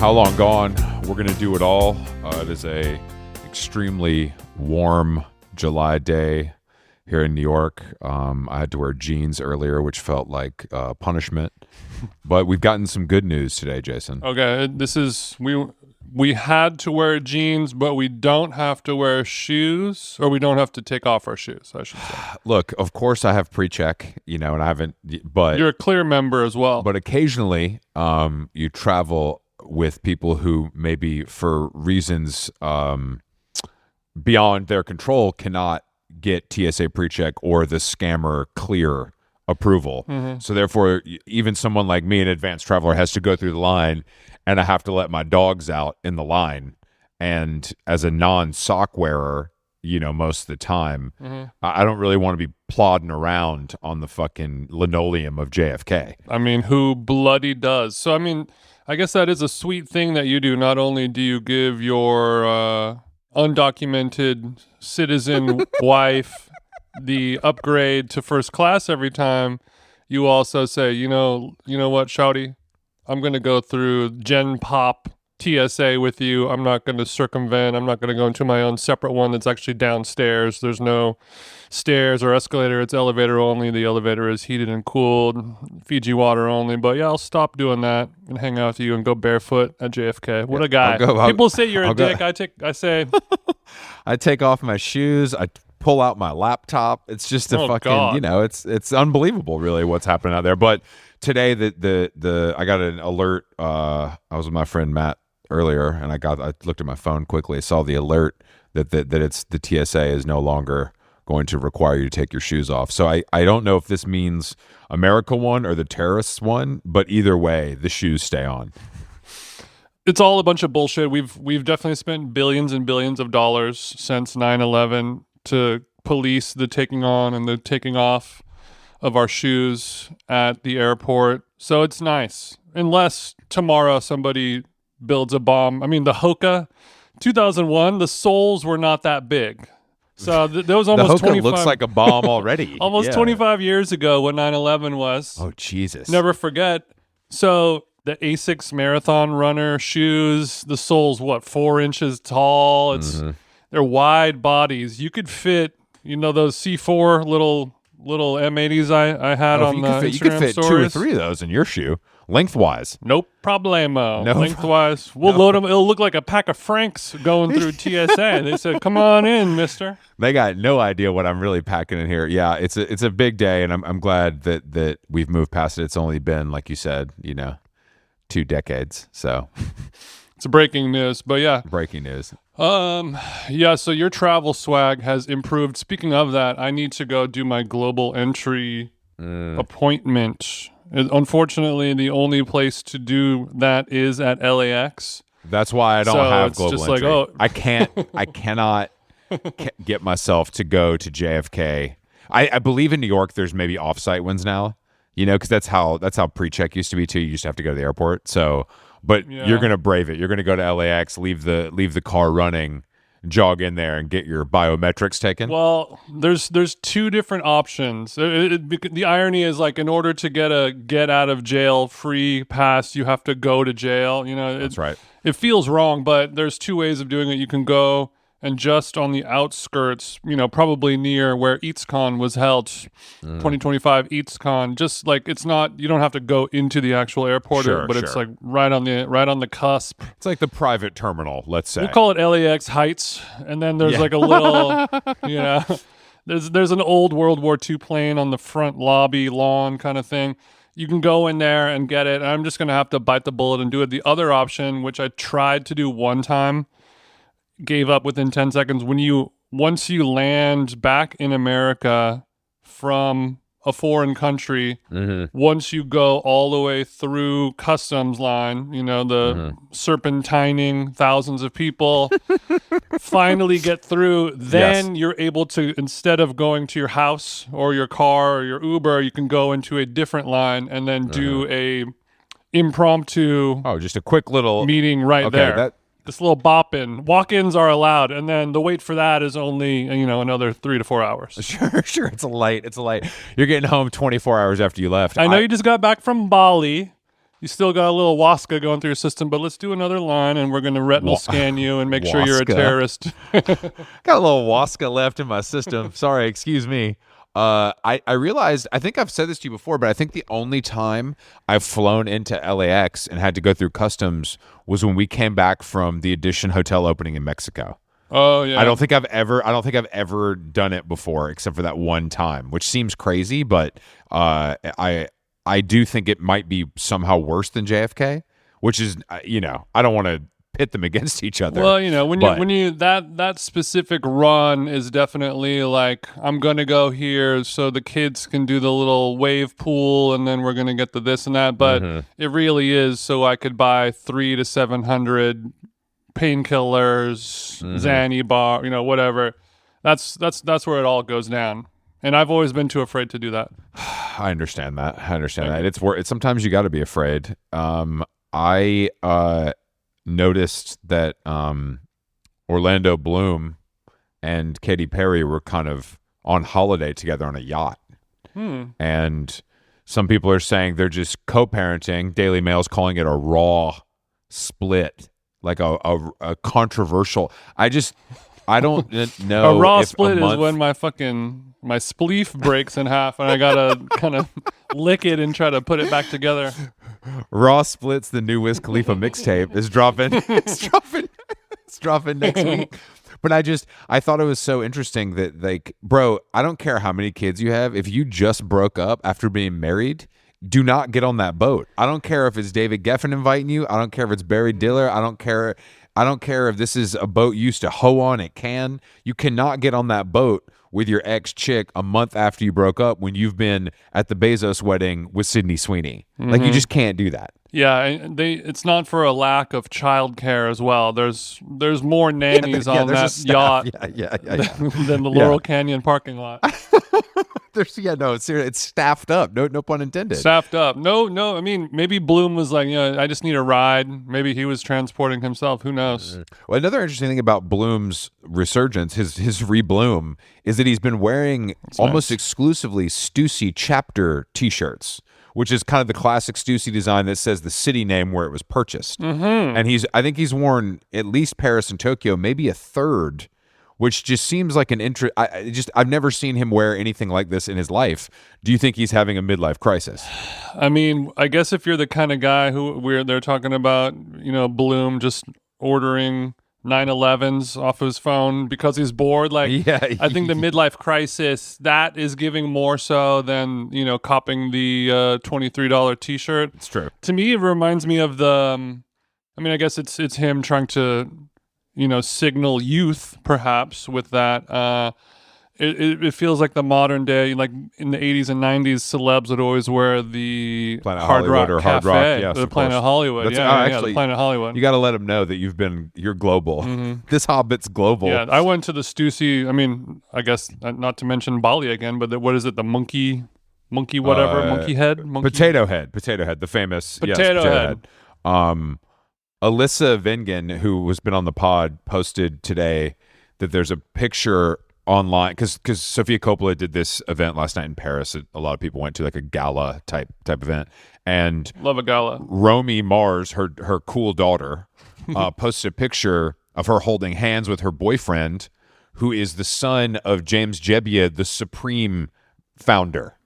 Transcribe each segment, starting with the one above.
How Long Gone? We're going to do it all. It is a extremely warm July day here in New York. I had to wear jeans earlier, which felt like punishment. But we've gotten some good news today, Jason. Okay, this is we had to wear jeans, but we don't have to wear shoes, or we don't have to take off our shoes, I should say. Look, of course I have pre-check, and I haven't, but you're a clear member as well. But occasionally, you travel with people who maybe for reasons beyond their control cannot get TSA pre-check or the scammer clear approval. Mm-hmm. So therefore, even someone like me, an advanced traveler, has to go through the line, and I have to let my dogs out in the line. And as a non-sock wearer, most of the time, I don't really want to be plodding around on the fucking linoleum of JFK. I mean, who bloody does? So, I guess that is a sweet thing that you do. Not only do you give your undocumented citizen wife the upgrade to first class every time, you also say, you know what, Shouty? I'm going to go through Gen Pop TSA with you. I'm not going to circumvent. I'm not going to go into my own separate one that's actually downstairs. There's no stairs or escalator. It's elevator only. The elevator is heated and cooled. Fiji water only. But yeah, I'll stop doing that and hang out with you and go barefoot at JFK. What a guy. People say you're a dick. I say I take off my shoes. I pull out my laptop. It's just a fucking, God. It's unbelievable really what's happening out there. But today I got an alert. I was with my friend Matt earlier, and I looked at my phone quickly. I saw the alert that it's the TSA is no longer going to require you to take your shoes off. So I don't know if this means America won or the terrorists won, but either way, the shoes stay on. It's all a bunch of bullshit. We've definitely spent billions and billions of dollars since 9/11 to police the taking on and the taking off of our shoes at the airport. So it's nice. Unless tomorrow somebody builds a bomb. The Hoka, 2001, the soles were not that big. So that was almost the Hoka 25. Looks like a bomb already. Almost 25 years ago when 9/11 was. Oh, Jesus. Never forget. So the Asics marathon runner shoes, the sole's 4 inches tall. They're wide bodies. You could fit, those C4 little M80s I had on the Instagram you could fit stories. 2 or 3 of those in your shoe, lengthwise. Nope problemo. Lengthwise, we'll load them. It'll look like a pack of Franks going through TSA. They said, "Come on in, mister." They got no idea what I'm really packing in here. Yeah, it's a big day, and I'm glad that we've moved past it. It's only been, like you said, 2 decades. So it's breaking news, but yeah, breaking news. So your travel swag has improved. Speaking of that, I need to go do my global entry appointment. Unfortunately, the only place to do that is at LAX. That's why I don't have global entry. I cannot get myself to go to JFK. I believe in New York there's maybe offsite ones now, because that's how pre-check used to be too. You used to have to go to the airport. So, but you're going to brave it. You're going to go to LAX, leave the car running, jog in there and get your biometrics taken. Well, there's 2 different options. The irony is, in order to get a get out of jail free pass, you have to go to jail. That's right. It feels wrong, but there's 2 ways of doing it. You can go and just on the outskirts, probably near where EatsCon was held, 2025 EatsCon. Just it's not, you don't have to go into the actual airport, it's right on the cusp. It's like the private terminal, let's say. We'll call it LAX Heights, and then there's a little, there's an old World War II plane on the front lobby lawn kind of thing. You can go in there and get it. And I'm just gonna have to bite the bullet and do it. The other option, which I tried to do one time, gave up within 10 seconds. Once you land back in America from a foreign country, once you go all the way through customs line, the serpentining thousands of people, finally get through, then you're able to, instead of going to your house or your car or your Uber, you can go into a different line and then do a impromptu just a quick little meeting there. This little bop-in. Walk-ins are allowed, and then the wait for that is only, another 3 to 4 hours. Sure. It's a light. You're getting home 24 hours after you left. I know you just got back from Bali. you still got a little Waska going through your system, but let's do another line, and we're going to retinal scan you and make sure you're a terrorist. Got a little Waska left in my system. Sorry, excuse me. I realized, I think I've said this to you before, but I think the only time I've flown into LAX and had to go through customs was when we came back from the Edition Hotel opening in Mexico. Oh yeah. I don't think I've ever done it before, except for that one time, which seems crazy, but I do think it might be somehow worse than JFK, which is, I don't want to pit them against each other. Well, when you that specific run is definitely like, I'm gonna go here so the kids can do the little wave pool, and then we're gonna get the this and that. But it really is so I could buy 300 to 700 painkillers, Xanny bar, whatever. That's where it all goes down. And I've always been too afraid to do that. I understand that. It's sometimes you got to be afraid. I noticed that Orlando Bloom and Katy Perry were kind of on holiday together on a yacht. And some people are saying they're just co-parenting. Daily Mail's calling it a raw split, like a controversial. I don't know. A raw split is when my spleef breaks in half and I gotta kind of lick it and try to put it back together. Raw Splits, the new Wiz Khalifa mixtape, is dropping. It's dropping next week. But I thought it was so interesting that, like, bro, I don't care how many kids you have. If you just broke up after being married, do not get on that boat. I don't care if it's David Geffen inviting you. I don't care if it's Barry Diller. I don't care if this is a boat you used to hoe on at Cannes. You cannot get on that boat with your ex-chick a month after you broke up when you've been at the Bezos wedding with Sydney Sweeney. Like, you just can't do that. Yeah, it's not for a lack of childcare as well. There's more nannies on that yacht than the Laurel Canyon parking lot. It's staffed up. No pun intended. Staffed up. No. I mean, maybe Bloom was like, I just need a ride. Maybe he was transporting himself. Who knows? Well, another interesting thing about Bloom's resurgence, his re-bloom, is that he's been wearing almost exclusively Stussy chapter T-shirts, which is kind of the classic Stussy design that says the city name where it was purchased. And I think he's worn at least Paris and Tokyo, maybe a third, which just seems like an interest. I've never seen him wear anything like this in his life. Do you think he's having a midlife crisis? I mean, I guess if you're the kind of guy they're talking about, Bloom just ordering 911s off his phone because he's bored. Like, I think the midlife crisis, that is giving more so than, copping the $23 T-shirt. It's true. To me, it reminds me of I guess it's him trying to, signal youth, perhaps, with that. It feels like the modern day, like in the 80s and 90s, celebs would always wear the Planet Hard Hollywood Rock or Cafe, Hard Rock. Yes, the Planet Hollywood. Actually, the Planet Hollywood. You got to let them know that you're global. This Hobbit's global. Yeah, I went to the Stussy. I mean, I guess not to mention Bali again, but what is it? The monkey whatever, monkey head, potato head, the famous potato head. Alyssa Vengen, who has been on the pod, posted today that there's a picture online because Sofia Coppola did this event last night in Paris. A lot of people went to, like a gala type event, and love a gala. Romy Mars, her cool daughter, posted a picture of her holding hands with her boyfriend, who is the son of James Jebbia, the Supreme founder.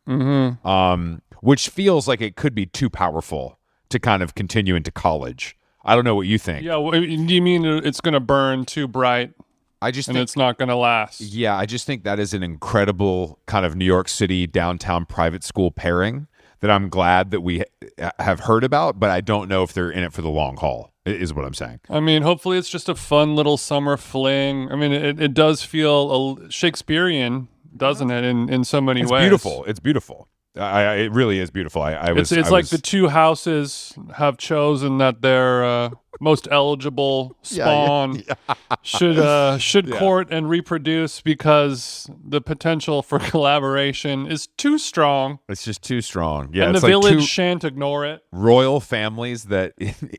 Which feels like it could be too powerful to kind of continue into college. I don't know what you think. Yeah, do you mean it's going to burn too bright? It's not going to last. Yeah, I just think that is an incredible kind of New York City downtown private school pairing that I'm glad that we have heard about, but I don't know if they're in it for the long haul, is what I'm saying. I mean, hopefully it's just a fun little summer fling. I mean, it does feel Shakespearian, doesn't it, in so many ways. It's beautiful. It really is beautiful. It's like the two houses have chosen that their most eligible spawn should court and reproduce because the potential for collaboration is too strong. It's just too strong. Yeah, and the village shan't ignore it. Royal families that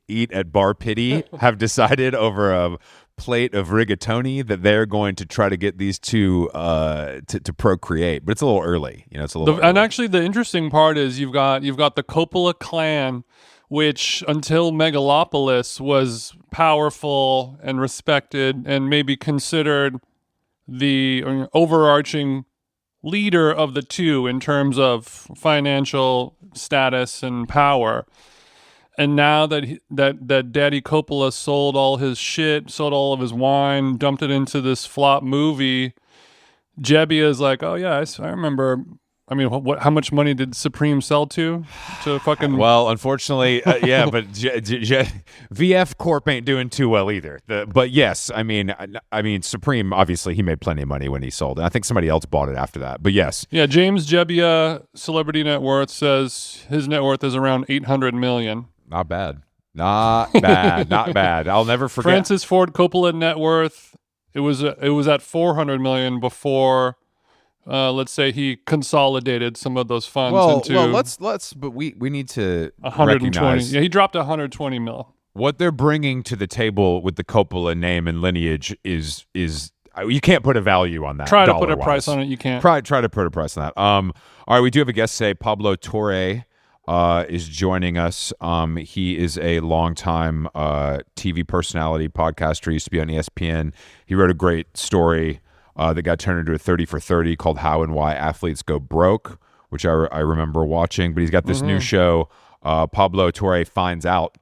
eat at Bar Pity have decided over a plate of rigatoni that they're going to try to get these two to procreate. But it's a little early, it's a little early. And actually, the interesting part is you've got the Coppola clan, which until Megalopolis was powerful and respected and maybe considered the overarching leader of the two in terms of financial status and power. And now that Daddy Coppola sold all his shit, sold all of his wine, dumped it into this flop movie, Jebbia is like, oh yeah, I remember. I mean, how much money did Supreme sell to fucking? Well, unfortunately, yeah, but VF Corp ain't doing too well either. But yes, I mean, Supreme, obviously, he made plenty of money when he sold it. I think somebody else bought it after that. But yes, yeah. James Jebbia, celebrity net worth, says his net worth is around $800 million. Not bad. Not bad. Not bad. I'll never forget. Francis Ford Coppola net worth. It was at $400 million before. Let's say he consolidated some of those funds into. Well, let's. But we need to 120. recognize. Yeah, he dropped 120 mil. What they're bringing to the table with the Coppola name and lineage is you can't put a value on that. Try to put a price on it. You can't. Try to put a price on that. All right, we do have a guest today. Pablo Torre is joining us. He is a longtime TV personality, podcaster. He used to be on ESPN. He wrote a great story that got turned into a 30 for 30 called How and Why Athletes Go Broke, which I remember watching. But he's got this new show, Pablo Torre Finds Out,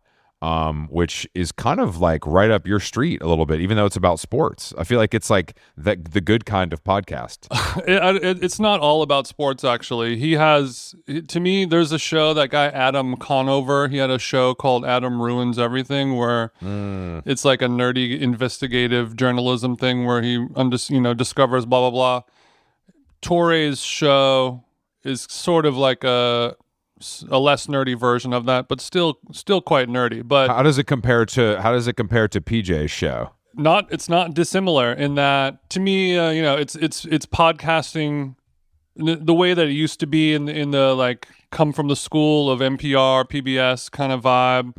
which is kind of like right up your street a little bit, even though it's about sports. I feel like it's like the good kind of podcast. It's not all about sports, actually. To me, there's a show, that guy Adam Conover, he had a show called Adam Ruins Everything, where it's like a nerdy investigative journalism thing where he discovers blah, blah, blah. Torre's show is sort of like a less nerdy version of that, but still quite nerdy. But how does it compare to PJ's show? It's not dissimilar in that, to me, it's podcasting the way that it used to be in the like come from the school of NPR, PBS kind of vibe.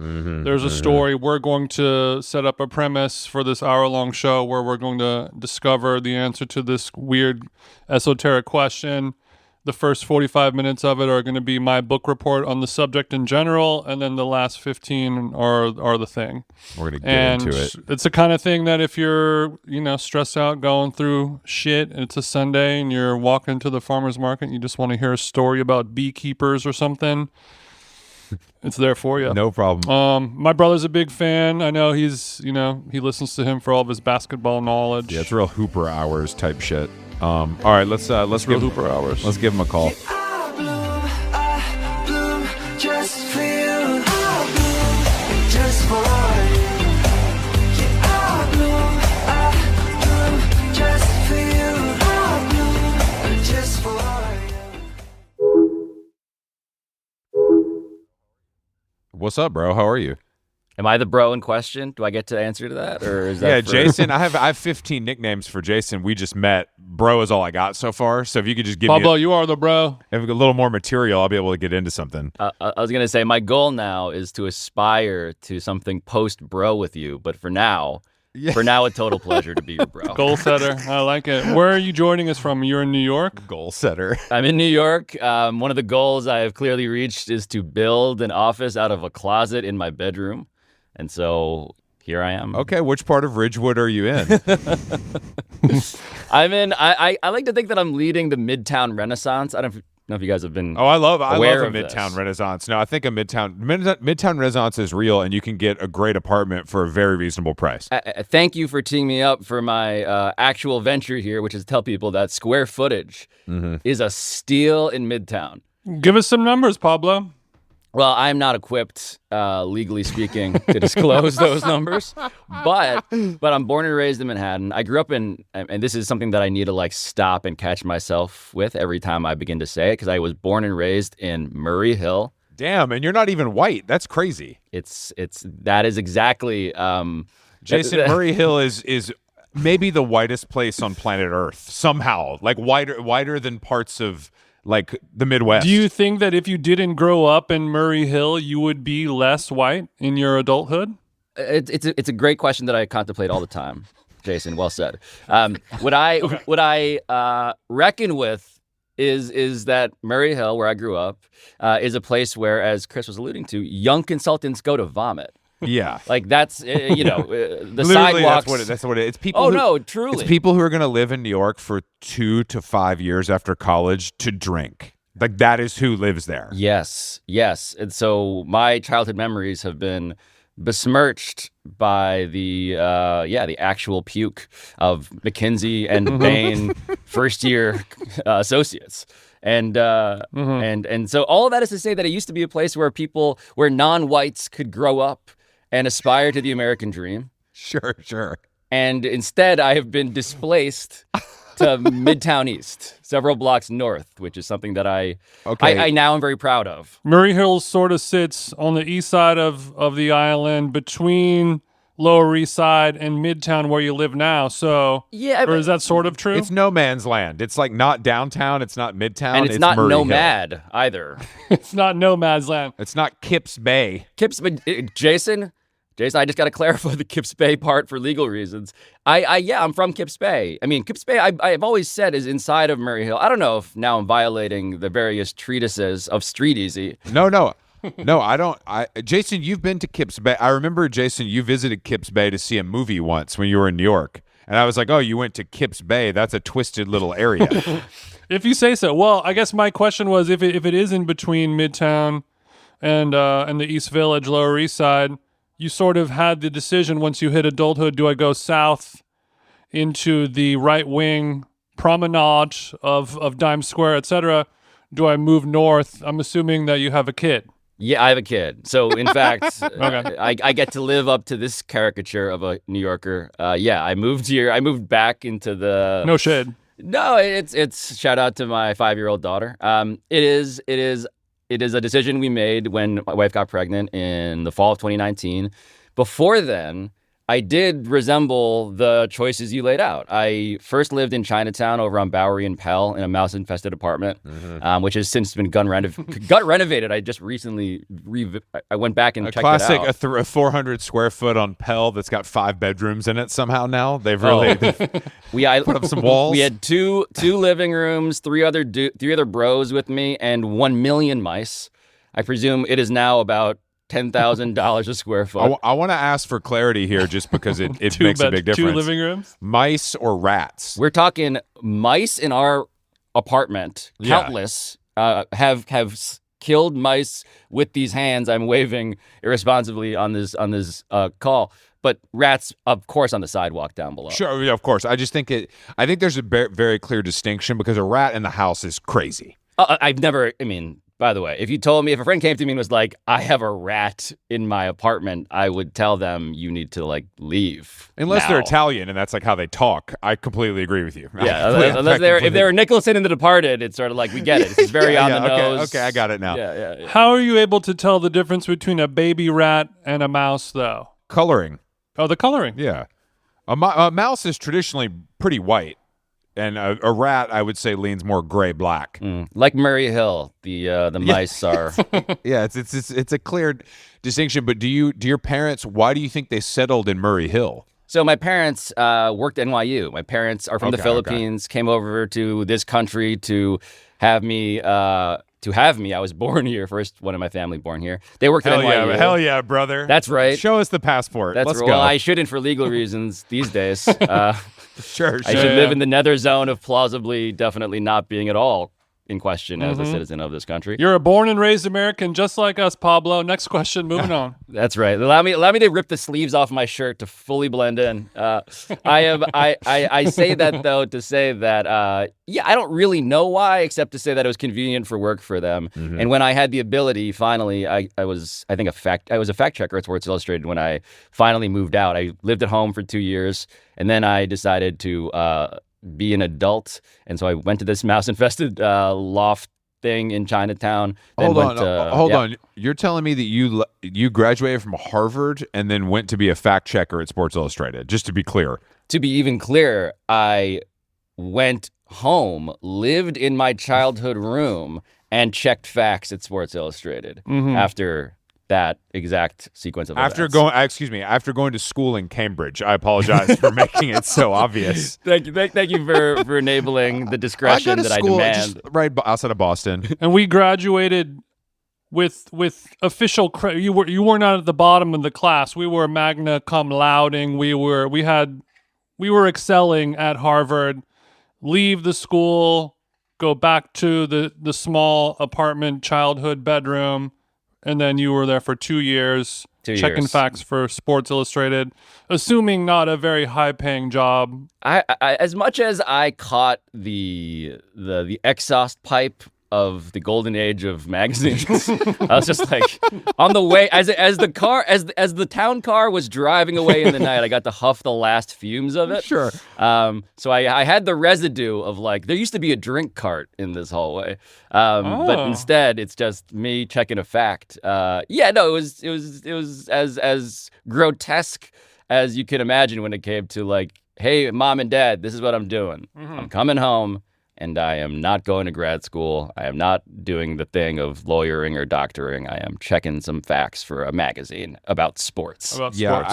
There's a story. We're going to set up a premise for this hour-long show where we're going to discover the answer to this weird esoteric question. The first 45 minutes of it are going to be my book report on the subject in general, and then the last 15 are the thing. We're going to get into it. It's the kind of thing that if you're, stressed out going through shit, and it's a Sunday and you're walking to the farmer's market and you just want to hear a story about beekeepers or something, it's there for you. No problem. My brother's a big fan. I know he listens to him for all of his basketball knowledge. Yeah, it's real Hooper Hours type shit. All right, let's give Hooper Hours. Let's give him a call. I bloom just for you. I bloom just for you. Yeah, I bloom just for you. I bloom just for you. What's up, bro? How are you? Am I the bro in question? Do I get to answer to that, or is that? Yeah, Jason. I have 15 nicknames for Jason. We just met. Bro is all I got so far. So if you could just give Pablo, me you are the bro. If a little more material, I'll be able to get into something. I was gonna say my goal now is to aspire to something post bro with you, but for now, a total pleasure to be your bro. Goal setter, I like it. Where are you joining us from? You're in New York. Goal setter. I'm in New York. One of the goals I have clearly reached is to build an office out of a closet in my bedroom. And so here I am. Okay, which part of Ridgewood are you in? I'm in. I like to think that I'm leading the Midtown Renaissance. I don't know if you guys have been. I love a Midtown this. Renaissance. No, I think a Midtown Renaissance is real, and you can get a great apartment for a very reasonable price. Thank you for teeing me up for my actual venture here, which is to tell people that square footage is a steal in Midtown. Give us some numbers, Pablo. Well, I'm not equipped, legally speaking, to disclose those numbers, but I'm born and raised in Manhattan. I grew up in, and this is something that I need to stop and catch myself with every time I begin to say it, because I was born and raised in Murray Hill. Damn, and you're not even white. That's crazy. That is exactly. Jason, Murray Hill is maybe the whitest place on planet Earth somehow, whiter than parts of. Like the Midwest. Do you think that if you didn't grow up in Murray Hill, you would be less white in your adulthood? it's a great question that I contemplate all the time, Jason. Well said. What I reckon with is that Murray Hill, where I grew up, is a place where, as Chris was alluding to, young consultants go to vomit. Yeah, like that's the literally, sidewalks. That's what it is. It's people. Oh no, truly, it's people who are going to live in New York for 2 to 5 years after college to drink. Like that is who lives there. Yes. And so my childhood memories have been besmirched by the actual puke of McKinsey and Bain first year associates. And so all of that is to say that it used to be a place where non-whites could grow up and aspire to the American dream. Sure. And instead, I have been displaced to Midtown East, several blocks north, which is something that I now am very proud of. Murray Hill sort of sits on the east side of the island between Lower East Side and Midtown where you live now. So, or is that sort of true? It's no man's land. It's like not downtown. It's not Midtown. And it's not Murray nomad Hill. either. It's not nomad's land. It's not Kips Bay. Jason, I just got to clarify the Kips Bay part for legal reasons. I'm from Kips Bay. I mean, Kips Bay, I've always said is inside of Murray Hill. I don't know if now I'm violating the various treatises of Street Easy. No, I don't. Jason, you've been to Kips Bay. I remember, Jason, you visited Kips Bay to see a movie once when you were in New York. And I was like, oh, you went to Kips Bay. That's a twisted little area. If you say so. Well, I guess my question was if it is in between Midtown and the East Village, Lower East Side, you sort of had the decision once you hit adulthood, do I go south into the right-wing promenade of Dime Square, etc.? Do I move north? I'm assuming that you have a kid. Yeah, I have a kid. So, in fact, Okay. I get to live up to this caricature of a New Yorker. I moved here. I moved back into the... No shade. No, it's shout out to my 5-year-old daughter. It is a decision we made when my wife got pregnant in the fall of 2019. Before then, I did resemble the choices you laid out. I first lived in Chinatown over on Bowery and Pell in a mouse-infested apartment, which has since been gut renovated. I just recently I went back and checked it out. A 400 square foot on Pell that's got 5 bedrooms in it somehow now. They've really put up some walls. We had two living rooms, three other bros with me, and 1 million mice. I presume it is now about $10,000 a square foot. I want to ask for clarity here just because it makes a big difference. 2 living rooms? Mice or rats? We're talking mice in our apartment. Countless have killed mice with these hands I'm waving irresponsibly on this call. But rats, of course, on the sidewalk down below. Sure, yeah, of course. I just think I think there's a very clear distinction because a rat in the house is crazy. By the way, if a friend came to me and was like, I have a rat in my apartment, I would tell them you need to leave. Unless now. they're Italian and that's how they talk. I completely agree with you. Yeah, if they're Nicholson in The Departed, it's sort of like, we get it. It's very on the nose. Okay, I got it now. Yeah. How are you able to tell the difference between a baby rat and a mouse, though? Coloring. Oh, the coloring. Yeah. A mouse is traditionally pretty white. And a rat, I would say, leans more gray-black. Like Murray Hill, the mice are. Yeah, it's a clear distinction. But do your parents? Why do you think they settled in Murray Hill? So my parents worked at NYU. My parents are from the Philippines. Came over to this country to have me. I was born here. First one of my family born here. They worked at NYU. Hell yeah, brother. That's right. Show us the passport. Let's go. Well, I shouldn't for legal reasons these days. Sure. I should live in the nether zone of plausibly, definitely not being at all in question as a citizen of this country. You're a born and raised American, just like us, Pablo. Next question, moving on. That's right. Allow me to rip the sleeves off my shirt to fully blend in. I say that though to say that I don't really know why, except to say that it was convenient for work for them. And when I had the ability, finally, I was a fact checker at Sports Illustrated when I finally moved out. I lived at home for 2 years, and then I decided to be an adult, and so I went to this mouse-infested loft thing in Chinatown. Hold on. You're telling me that you graduated from Harvard and then went to be a fact checker at Sports Illustrated? Just to be clear. To be even clearer, I went home, lived in my childhood room, and checked facts at Sports Illustrated after that exact sequence of After events. after going to school in Cambridge, I apologize for making it so obvious. Thank you for enabling the discretion that I demand. Just right outside of Boston. And we graduated with official credit. You were not at the bottom of the class. We were magna cum lauding. We were excelling at Harvard. Leave the school, go back to the small apartment childhood bedroom, and then you were there for 2 years, checking facts for Sports Illustrated, assuming not a very high-paying job. I as much as I caught the exhaust pipe of the golden age of magazines, I was just like on the way as the town car was driving away in the night, I got to huff the last fumes of it. Sure. So I had the residue of like there used to be a drink cart in this hallway, but instead it's just me checking a fact. It was as grotesque as you can imagine when it came to like, hey, mom and dad, this is what I'm doing. I'm coming home. And I am not going to grad school. I am not doing the thing of lawyering or doctoring. I am checking some facts for a magazine about sports. Your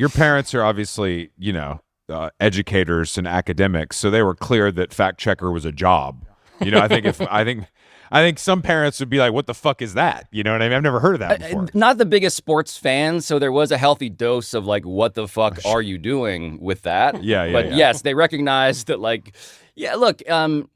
parents are obviously, educators and academics, so they were clear that fact checker was a job. I think some parents would be like, what the fuck is that? You know what I mean? I've never heard of that before. Not the biggest sports fan, so there was a healthy dose of like, what the fuck are you doing with that? But yes, they recognized that like, look, I don't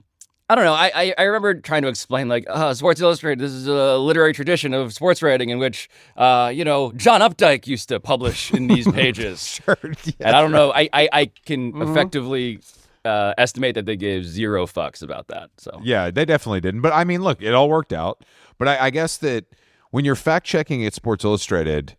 know. I remember trying to explain like, Sports Illustrated, this is a literary tradition of sports writing in which, John Updike used to publish in these pages. Sure. Yeah, and I don't know. I can effectively estimate that they gave zero fucks about that. So yeah, they definitely didn't. But I mean, look, it all worked out. But I guess that when you're fact checking at Sports Illustrated,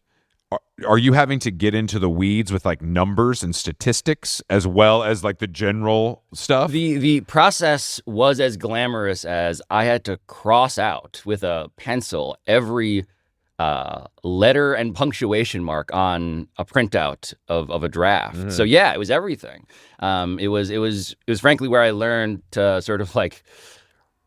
are you having to get into the weeds with like numbers and statistics as well as like the general stuff? The process was as glamorous as I had to cross out with a pencil every letter and punctuation mark on a printout of a draft. So yeah, it was everything. It was frankly where I learned to sort of like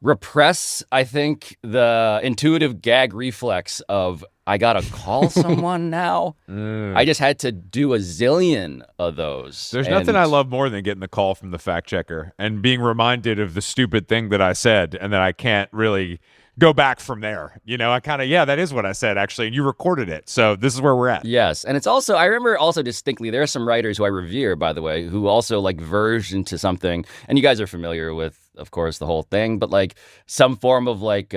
repress, I think, the intuitive gag reflex of I gotta call someone now. I just had to do a zillion of those. There's nothing I love more than getting the call from the fact checker and being reminded of the stupid thing that I said and that I can't really go back from there. That is what I said, actually, and you recorded it. So this is where we're at. Yes, and it's also, I remember also distinctly, there are some writers who I revere, by the way, who also like verged into something, and you guys are familiar with, of course, the whole thing, but like some form of like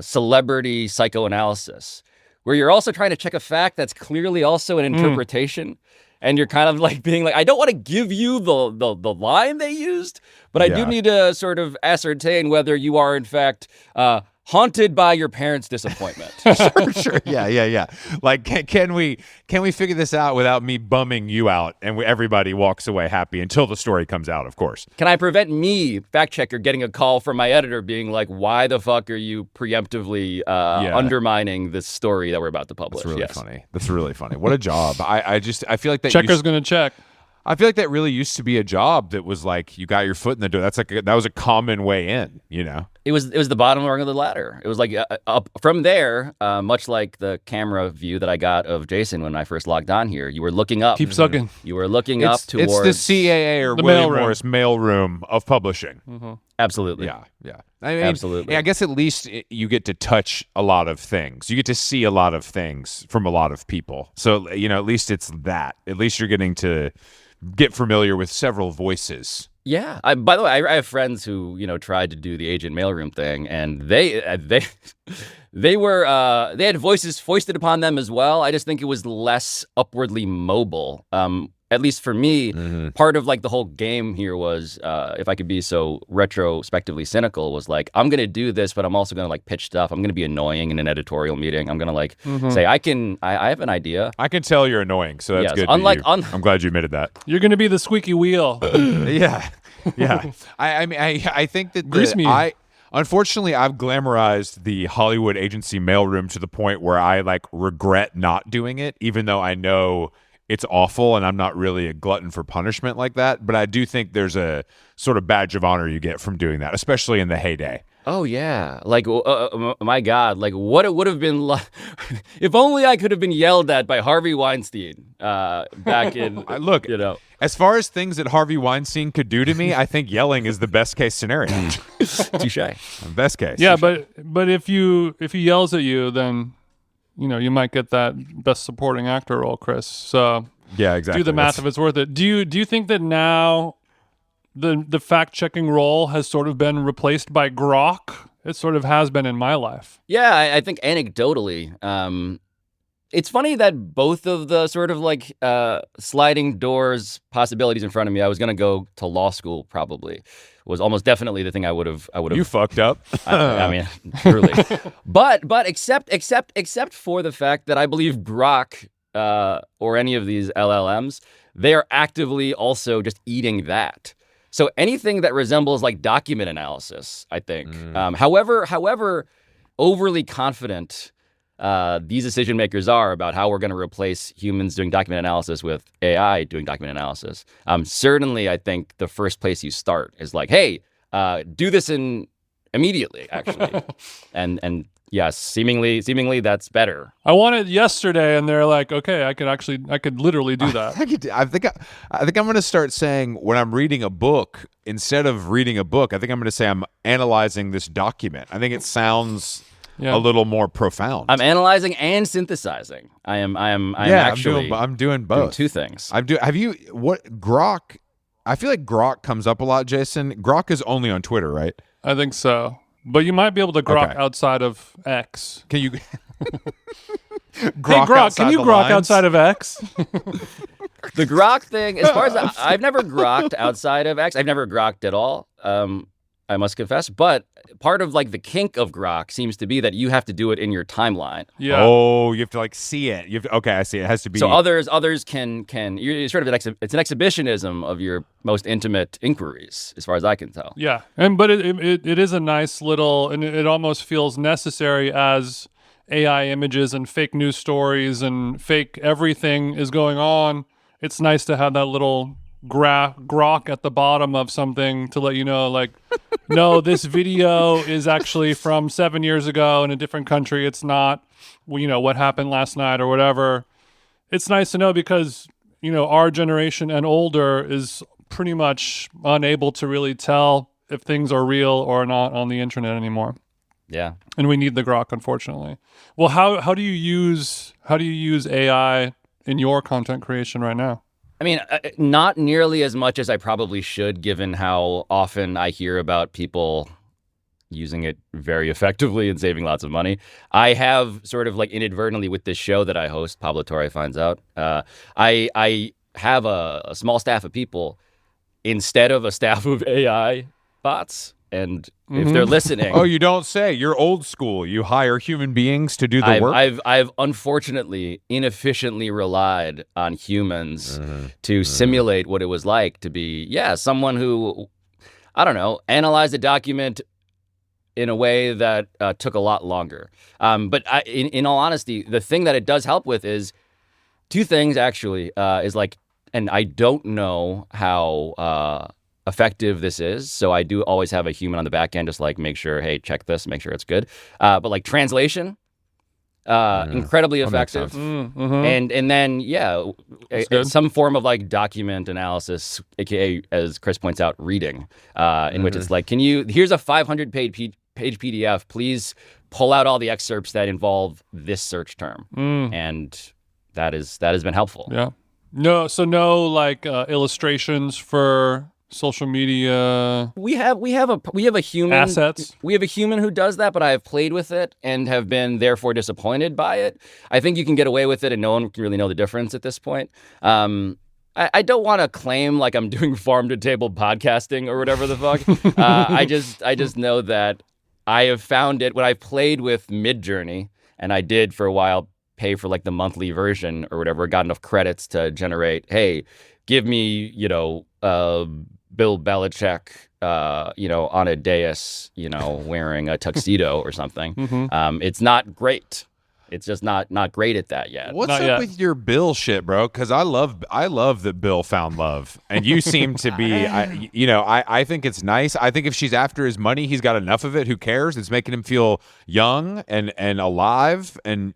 celebrity psychoanalysis, where you're also trying to check a fact that's clearly also an interpretation. And you're kind of like being like, I don't want to give you the line they used, but I do need to sort of ascertain whether you are in fact haunted by your parents' disappointment. Sure. Yeah. Like, can we figure this out without me bumming you out and everybody walks away happy until the story comes out, of course? Can I prevent me, fact checker, getting a call from my editor being like, why the fuck are you preemptively undermining this story that we're about to publish? That's really funny. That's really funny. What a job. I feel like that checker's going to check. I feel like that really used to be a job that was like you got your foot in the door. That was a common way in, It was the bottom rung of the ladder. It was like up from there, much like the camera view that I got of Jason when I first logged on here. You were looking up. Keep sucking. You were looking up towards... It's the CAA or William Morris mailroom of publishing. Mm-hmm. Absolutely. Yeah. I mean, absolutely. I guess at least you get to touch a lot of things. You get to see a lot of things from a lot of people. So, at least it's that. At least you're getting to get familiar with several voices. Yeah. By the way, I have friends who tried to do the agent mailroom thing, and they had voices foisted upon them as well. I just think it was less upwardly mobile. At least for me, part of like the whole game here was, if I could be so retrospectively cynical, was like, I'm going to do this, but I'm also going to like pitch stuff. I'm going to be annoying in an editorial meeting. I'm going to like say, I have an idea. I can tell you're annoying, so that's good. I'm glad you admitted that. You're going to be the squeaky wheel. Yeah. I think that unfortunately, I've glamorized the Hollywood agency mailroom to the point where I like regret not doing it, even though I know it's awful, and I'm not really a glutton for punishment like that. But I do think there's a sort of badge of honor you get from doing that, especially in the heyday. Oh yeah, like my God, like what it would have been like if only I could have been yelled at by Harvey Weinstein back in. Look, as far as things that Harvey Weinstein could do to me, I think yelling is the best case scenario. Touche. Best case. Yeah, but if he yells at you, then you might get that best supporting actor role, Chris. So yeah, exactly. Do the math if it's worth it. Do you think that now the fact checking role has sort of been replaced by Grok? It sort of has been in my life. Yeah, I think anecdotally, it's funny that both of the sort of like sliding doors possibilities in front of me. I was going to go to law school, probably was almost definitely the thing I would have. You fucked up. I mean, truly. But except for the fact that I believe Grok or any of these LLMs, they are actively also just eating that. So anything that resembles like document analysis, I think. However overly confident these decision makers are about how we're going to replace humans doing document analysis with AI doing document analysis. Certainly, I think the first place you start is like, hey, do this immediately, actually, and yes, seemingly that's better. I wanted yesterday, and they're like, okay, I could literally do that. I think I'm going to start saying when I'm reading a book, instead of reading a book, I think I'm going to say I'm analyzing this document. I think it sounds a little more profound. I'm analyzing and synthesizing. I'm actually I'm doing both. Doing two things. Grok? I feel like Grok comes up a lot, Jason. Grok is only on Twitter, right? I think so. But you might be able to Grok outside of X. Can you? Grok, can you Grok outside of X? The Grok thing, as far as I've never Grokked outside of X. I've never Grokked at all. I must confess, but part of like the kink of Grok seems to be that you have to do it in your timeline. Yeah. Oh, you have to like see it. Okay, I see. It has to be. So others can. You're sort of it's an exhibitionism of your most intimate inquiries, as far as I can tell. Yeah, but it is a nice little, and it almost feels necessary as AI images and fake news stories and fake everything is going on. It's nice to have that little Grok at the bottom of something to let you know, like, no, this video is actually from 7 years ago in a different country. It's not, what happened last night or whatever. It's nice to know because, our generation and older is pretty much unable to really tell if things are real or not on the internet anymore. Yeah. And we need the Grok, unfortunately. Well, how do you use AI in your content creation right now? I mean, not nearly as much as I probably should, given how often I hear about people using it very effectively and saving lots of money. I have sort of like inadvertently with this show that I host, Pablo Torre Finds Out, I have a small staff of people instead of a staff of AI bots. And if they're listening... Oh, you don't say. You're old school. You hire human beings to do the work? I've unfortunately inefficiently relied on humans to simulate what it was like to be, someone who, I don't know, analyzed a document in a way that took a lot longer. But in all honesty, the thing that it does help with is two things, actually, is like, and I don't know how... effective this is, so I do always have a human on the back end, just like make sure, hey, check this, make sure it's good. But like translation, incredibly effective, and then some form of like document analysis, aka as Chris points out, reading, in which it's like, here's a 500-page PDF, please pull out all the excerpts that involve this search term, and that has been helpful. Yeah, no like illustrations for social media. We have a human assets. We have a human who does that, but I have played with it and have been therefore disappointed by it. I think you can get away with it, and no one can really know the difference at this point. I don't want to claim like I'm doing farm to table podcasting or whatever the fuck. I just know that I have found it when I've played with Midjourney, and I did for a while pay for like the monthly version or whatever. Got enough credits to generate. Hey, give me Bill Belichick, on a dais, wearing a tuxedo or something. It's not great. It's just not great at that yet. What's Not up yet. with your Bill shit, bro? Because I love that Bill found love, and you seem to be. I think it's nice. I think if she's after his money, he's got enough of it. Who cares? It's making him feel young and alive, and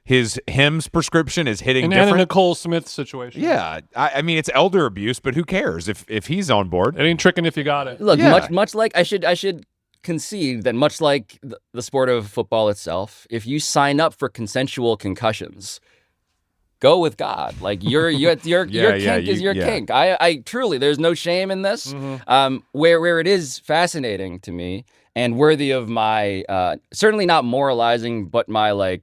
his Hims prescription is hitting An different. Anna Nicole Smith situation. Yeah, I mean it's elder abuse, but who cares if he's on board? It ain't tricking if you got it. Look, Yeah. much like I should concede that much like the sport of football itself, if you sign up for consensual concussions, go with God. Like your kink is your kink. I truly, there's no shame in this. Where it is fascinating to me and worthy of my certainly not moralizing, but my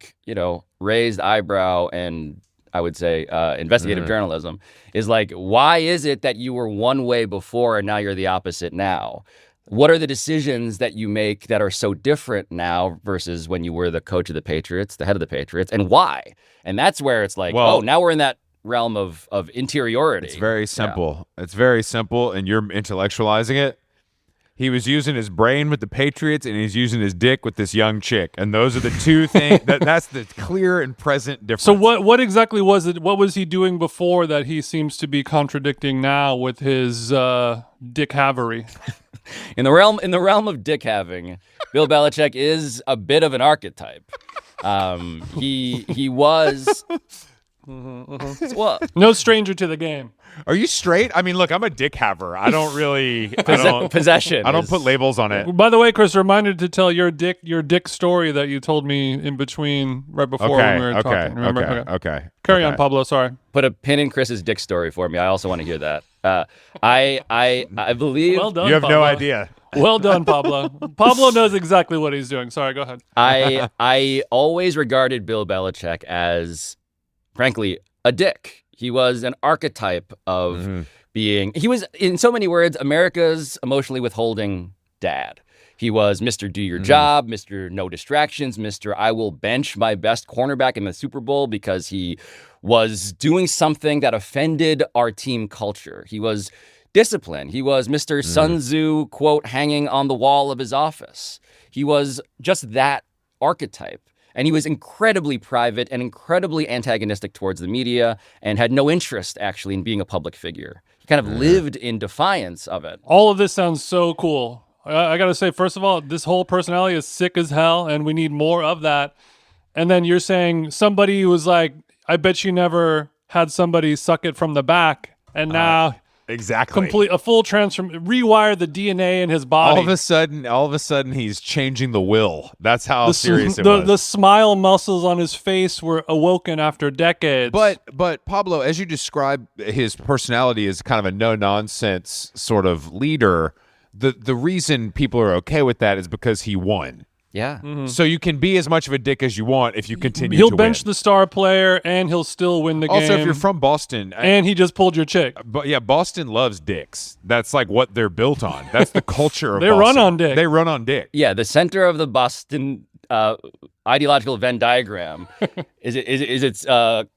raised eyebrow and I would say investigative journalism is like, why is it that you were one way before and now you're the opposite now? What are the decisions that you make that are so different now versus when you were the coach of the Patriots, the head of the Patriots, and why? And that's where it's like, now we're in that realm of interiority. It's very simple. Yeah. It's very simple, and you're intellectualizing it. He was using his brain with the Patriots, and he's using his dick with this young chick, and those are the two things. That's the clear and present difference. So what exactly was it? What was he doing before that he seems to be contradicting now with his dick havery? In the realm of dick having, Bill Belichick is a bit of an archetype. He was. Well, no stranger to the game. Are you straight? I mean, look, I'm a dick haver. I don't really possession. I don't put labels on it. By the way, Chris, reminded to tell your dick story that you told me in between right before when we were talking. Remember? Okay. Carry on, Pablo. Sorry. Put a pin in Chris's dick story for me. I also want to hear that. I believe. Well done, You have Pablo. no idea. Well done, Pablo. Pablo knows exactly what he's doing. Sorry, go ahead. I always regarded Bill Belichick as, frankly, a dick. He was an archetype of being. He was, in so many words, America's emotionally withholding dad. He was Mr. Do Your Job, Mr. No Distractions, Mr. I will bench my best cornerback in the Super Bowl because he was doing something that offended our team culture. He was disciplined. He was Mr. Sun Tzu, quote, hanging on the wall of his office. He was just that archetype. And he was incredibly private and incredibly antagonistic towards the media and had no interest, actually, in being a public figure. He kind of lived in defiance of it. All of this sounds so cool. I got to say, first of all, this whole personality is sick as hell, and we need more of that. And then you're saying somebody was like, I bet you never had somebody suck it from the back, and now... Exactly. A full rewire the DNA in his body. All of a sudden, he's changing the will. That's how serious it was. The smile muscles on his face were awoken after decades. But Pablo, as you describe his personality as kind of a no-nonsense sort of leader, the reason people are okay with that is because he won. Yeah. So you can be as much of a dick as you want if you continue He'll to bench win. the star player, and he'll still win the game. Also, if you're from Boston... and he just pulled your chick. But yeah, Boston loves dicks. That's like what they're built on. That's the culture of They Boston. run on dick. They run on dick. Yeah, the center of the Boston ideological Venn diagram is its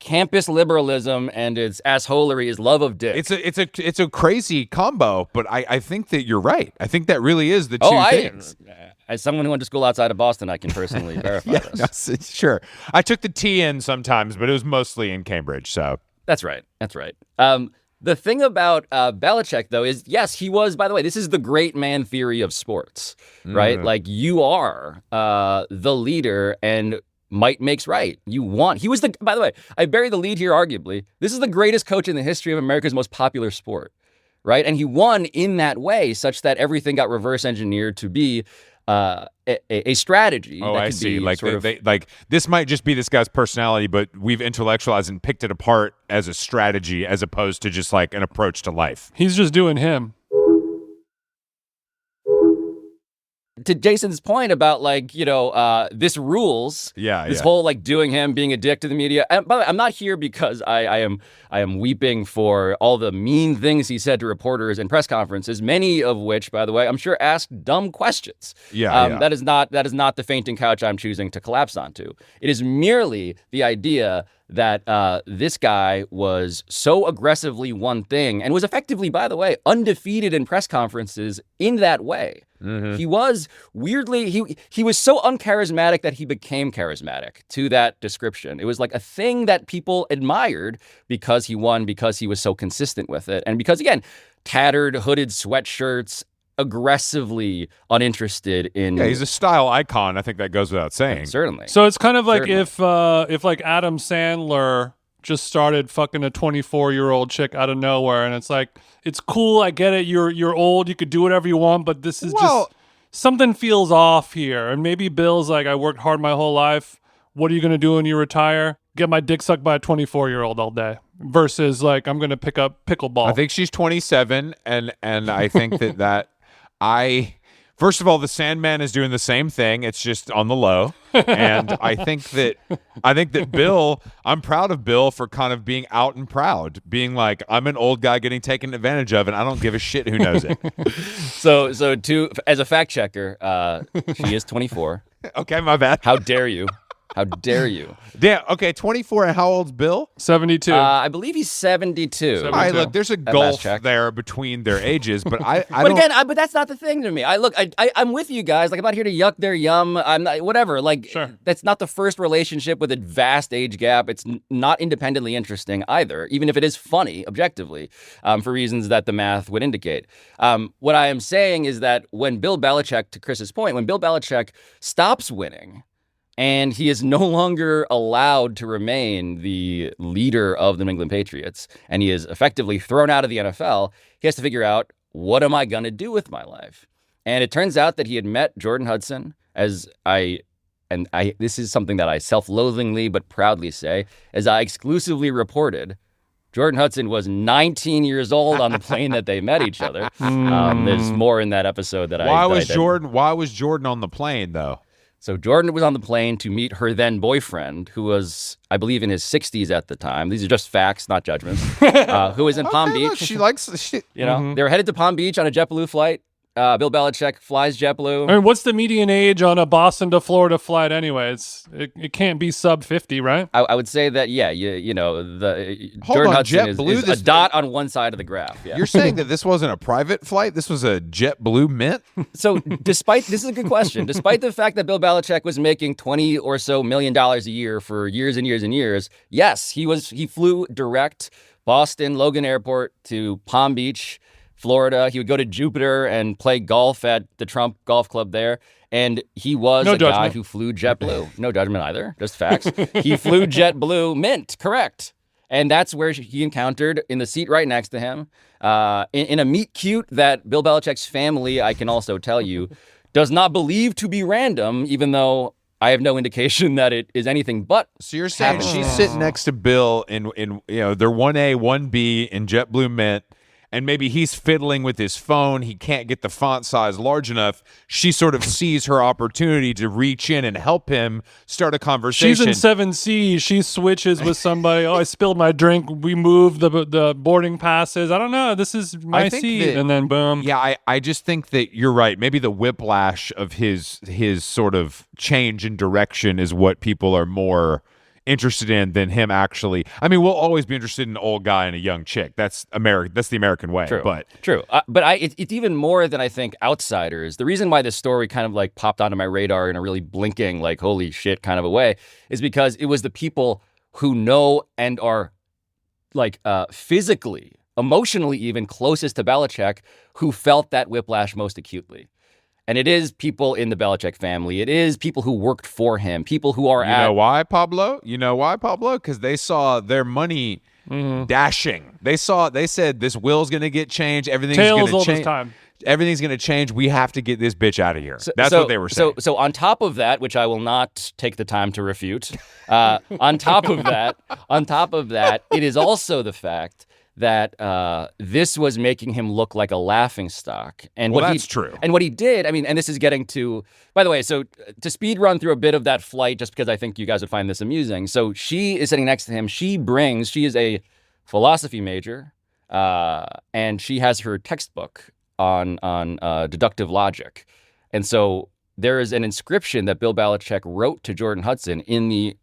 campus liberalism and its assholery is love of dick. It's a crazy combo, but I think that you're right. I think that really is the two things. As someone who went to school outside of Boston, I can personally verify this. No, sure. I took the T in sometimes, but it was mostly in Cambridge. So That's right. The thing about Belichick, though, is, yes, he was, by the way, this is the great man theory of sports, right? Like, you are the leader and might makes right. He was by the way, I bury the lead here, arguably. This is the greatest coach in the history of America's most popular sport, right? And he won in that way such that everything got reverse engineered to be a strategy. Oh, that I could see. be Like, sort of, like this might just be this guy's personality, but we've intellectualized and picked it apart as a strategy as opposed to just like an approach to life. He's just doing him. to Jason's point about this rules. This whole doing him, being a dick to the media. And by the way, I'm not here because I am weeping for all the mean things he said to reporters in press conferences, many of which, by the way, I'm sure asked dumb questions. That is not the fainting couch I'm choosing to collapse onto. It is merely the idea that this guy was so aggressively one thing and was effectively, by the way, undefeated in press conferences in that way. He was weirdly, he was so uncharismatic that he became charismatic to that description. It was like a thing that people admired because he won, because he was so consistent with it. And because, again, tattered hooded sweatshirts, aggressively uninterested in. Yeah, he's a style icon. I think that goes without saying. Certainly. So it's kind of like if like Adam Sandler just started fucking a 24-year-old chick out of nowhere, and it's like, it's cool, I get it, you're old, you could do whatever you want, but this is just something feels off here. And maybe Bill's like, I worked hard my whole life. What are you gonna do when you retire? Get my dick sucked by a 24-year-old all day. Versus like, I'm gonna pick up pickleball. I think she's 27, and I think that first of all, the Sandman is doing the same thing. It's just on the low. And I think that Bill, I'm proud of Bill for kind of being out and proud, being like, I'm an old guy getting taken advantage of, and I don't give a shit who knows it. So as a fact checker, she is 24. Okay, my bad. How dare you? How dare you? Damn. Okay, 24, and how old's Bill? 72. I believe he's 72. All right, look, there's a gulf there between their ages, but but that's not the thing to me. I'm with you guys. Like, I'm not here to yuck their yum. I'm not, whatever. Like, sure. That's not the first relationship with a vast age gap. It's not independently interesting either, even if it is funny, objectively, for reasons that the math would indicate. What I am saying is that when Bill Belichick, to Chris's point, when Bill Belichick stops winning, and he is no longer allowed to remain the leader of the New England Patriots, and he is effectively thrown out of the NFL, he has to figure out, what am I going to do with my life? And it turns out that he had met Jordan Hudson, this is something that I self-loathingly but proudly say, as I exclusively reported, Jordan Hudson was 19 years old on the plane that they met each other. There's more in that episode that Why was Jordan on the plane, though? So Jordan was on the plane to meet her then boyfriend, who was, I believe, in his 60s at the time. These are just facts, not judgments. Who was in Palm Beach. Look, she likes the shit. You know, they were headed to Palm Beach on a JetBlue flight. Bill Belichick flies JetBlue. I mean, what's the median age on a Boston to Florida flight anyway? It can't be sub 50, right? I would say that, yeah, Jordan Hudson is a dot on one side of the graph. Yeah. You're saying that this wasn't a private flight? This was a JetBlue Mint? So this is a good question. Despite the fact that Bill Belichick was making $20 or so million a year for years and years and years, yes, he flew direct Boston Logan Airport to Palm Beach, Florida. He would go to Jupiter and play golf at the Trump Golf Club there. And he was guy who flew JetBlue. No judgment either, just facts. He flew JetBlue Mint, correct. And that's where he encountered, in the seat right next to him, in a meet cute that Bill Belichick's family, I can also tell you, does not believe to be random, even though I have no indication that it is anything but. So you're saying she's sitting next to Bill in they're 1A, 1B in JetBlue Mint, and maybe he's fiddling with his phone. He can't get the font size large enough. She sort of sees her opportunity to reach in and help him start a conversation. She's in 7C. She switches with somebody. Oh, I spilled my drink. We moved the boarding passes. I don't know. This is my seat. And then boom. Yeah, I just think that you're right. Maybe the whiplash of his sort of change in direction is what people are more interested in than him actually. I mean, we'll always be interested in an old guy and a young chick. That's American. That's the American way. True. But it's even more than I think outsiders. The reason why this story kind of like popped onto my radar in a really blinking, like, holy shit kind of a way is because it was the people who know and are like physically, emotionally even closest to Belichick who felt that whiplash most acutely. And it is people in the Belichick family. It is people who worked for him, people who are You know why, Pablo? Because they saw their money dashing. They said this will's going to get changed. Everything's going to change. Everything's going to change. We have to get this bitch out of here. That's what they were saying. So on top of that, which I will not take the time to refute, on top of that, it is also the fact that this was making him look like a laughingstock. And that's true. And what he did, I mean, and this is getting to, by the way, so to speed run through a bit of that flight, just because I think you guys would find this amusing. So she is sitting next to him. She is a philosophy major, and she has her textbook on deductive logic. And so there is an inscription that Bill Belichick wrote to Jordan Hudson in the,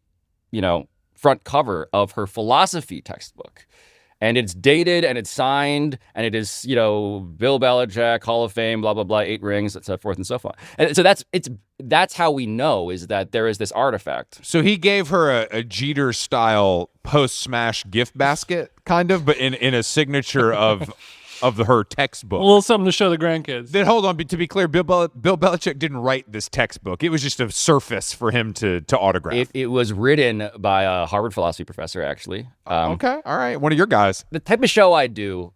front cover of her philosophy textbook. And it's dated and it's signed and it is, Bill Belichick, Hall of Fame, blah, blah, blah, 8 rings, so forth and so on. And so that's how we know is that there is this artifact. So he gave her a Jeter-style post-smash gift basket, kind of, but in a signature of her textbook. A little something to show the grandkids. Then hold on, to be clear, Bill Belichick didn't write this textbook. It was just a surface for him to autograph. It was written by a Harvard philosophy professor, actually. Okay, all right, one of your guys. The type of show I do,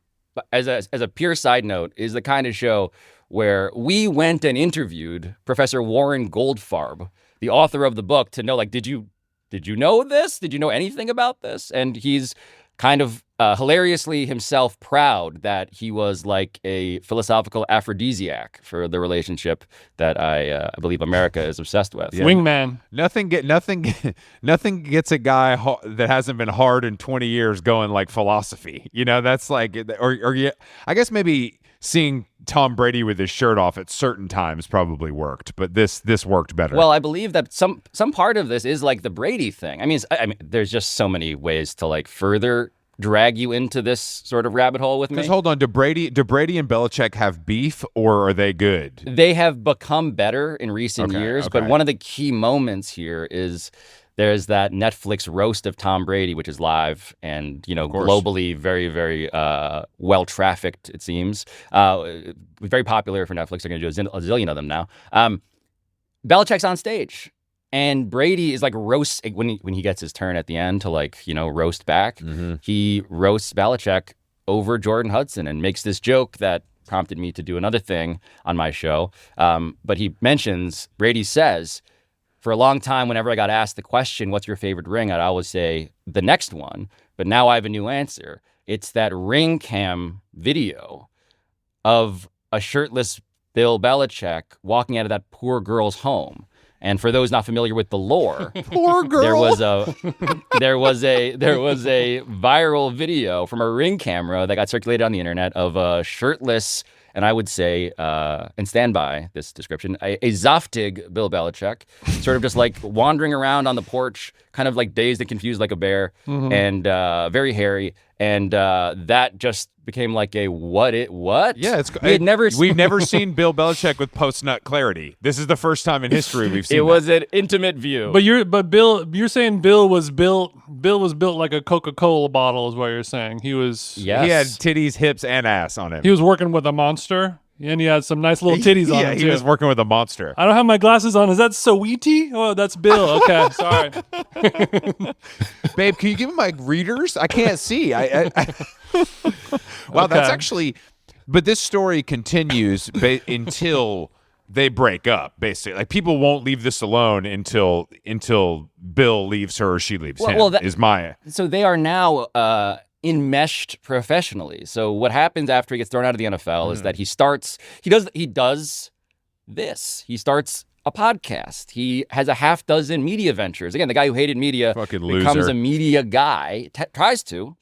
as a pure side note, is the kind of show where we went and interviewed Professor Warren Goldfarb, the author of the book, to know, like, did you know this? Did you know anything about this? And he's kind of hilariously himself proud that he was like a philosophical aphrodisiac for the relationship that I believe America is obsessed with. Yeah. Wingman. Nothing gets a guy that hasn't been hard in 20 years going like philosophy. That's like, or yeah, I guess maybe seeing Tom Brady with his shirt off at certain times probably worked, but this worked better. Well, I believe that some part of this is like the Brady thing. I mean, there's just so many ways to like further drag you into this sort of rabbit hole with me. Because hold on, do Brady and Belichick have beef, or are they good? They have become better in recent years, but one of the key moments here is there's that Netflix roast of Tom Brady, which is live and, globally very, very well trafficked, it seems. Very popular for Netflix. They're going to do a zillion of them now. Belichick's on stage. And Brady is like roast when he gets his turn at the end to roast back. Mm-hmm. He roasts Belichick over Jordan Hudson and makes this joke that prompted me to do another thing on my show. But Brady says, for a long time, whenever I got asked the question, "What's your favorite ring?" I'd always say the next one. But now I have a new answer. It's that ring cam video of a shirtless Bill Belichick walking out of that poor girl's home. And for those not familiar with the lore, poor girl. there was a viral video from a Ring camera that got circulated on the internet of a shirtless, and I would say, and stand by this description, a Zoftig Bill Belichick, sort of just like wandering around on the porch, kind of like dazed and confused like a bear, and very hairy. And that just became like a what? Yeah, we've never seen Bill Belichick with post-nut clarity. This is the first time in history we've seen it. Was an intimate view. But you're saying Bill was built like a Coca-Cola bottle, is what you're saying. He was. Yes. He had titties, hips, and ass on him. He was working with a monster. And he had some nice little titties on him, too. He was working with a monster. I don't have my glasses on. Is that Saweetie? Oh, that's Bill. Okay, sorry. Babe, can you give me my readers? I can't see. Wow, that's actually... But this story continues until they break up, basically. Like, people won't leave this alone until Bill leaves her or she leaves him, is my... So they are now... enmeshed professionally. So what happens after he gets thrown out of the NFL is that he does this. He starts a podcast. He has a half dozen media ventures. Again, the guy who hated media becomes a media guy. Tries to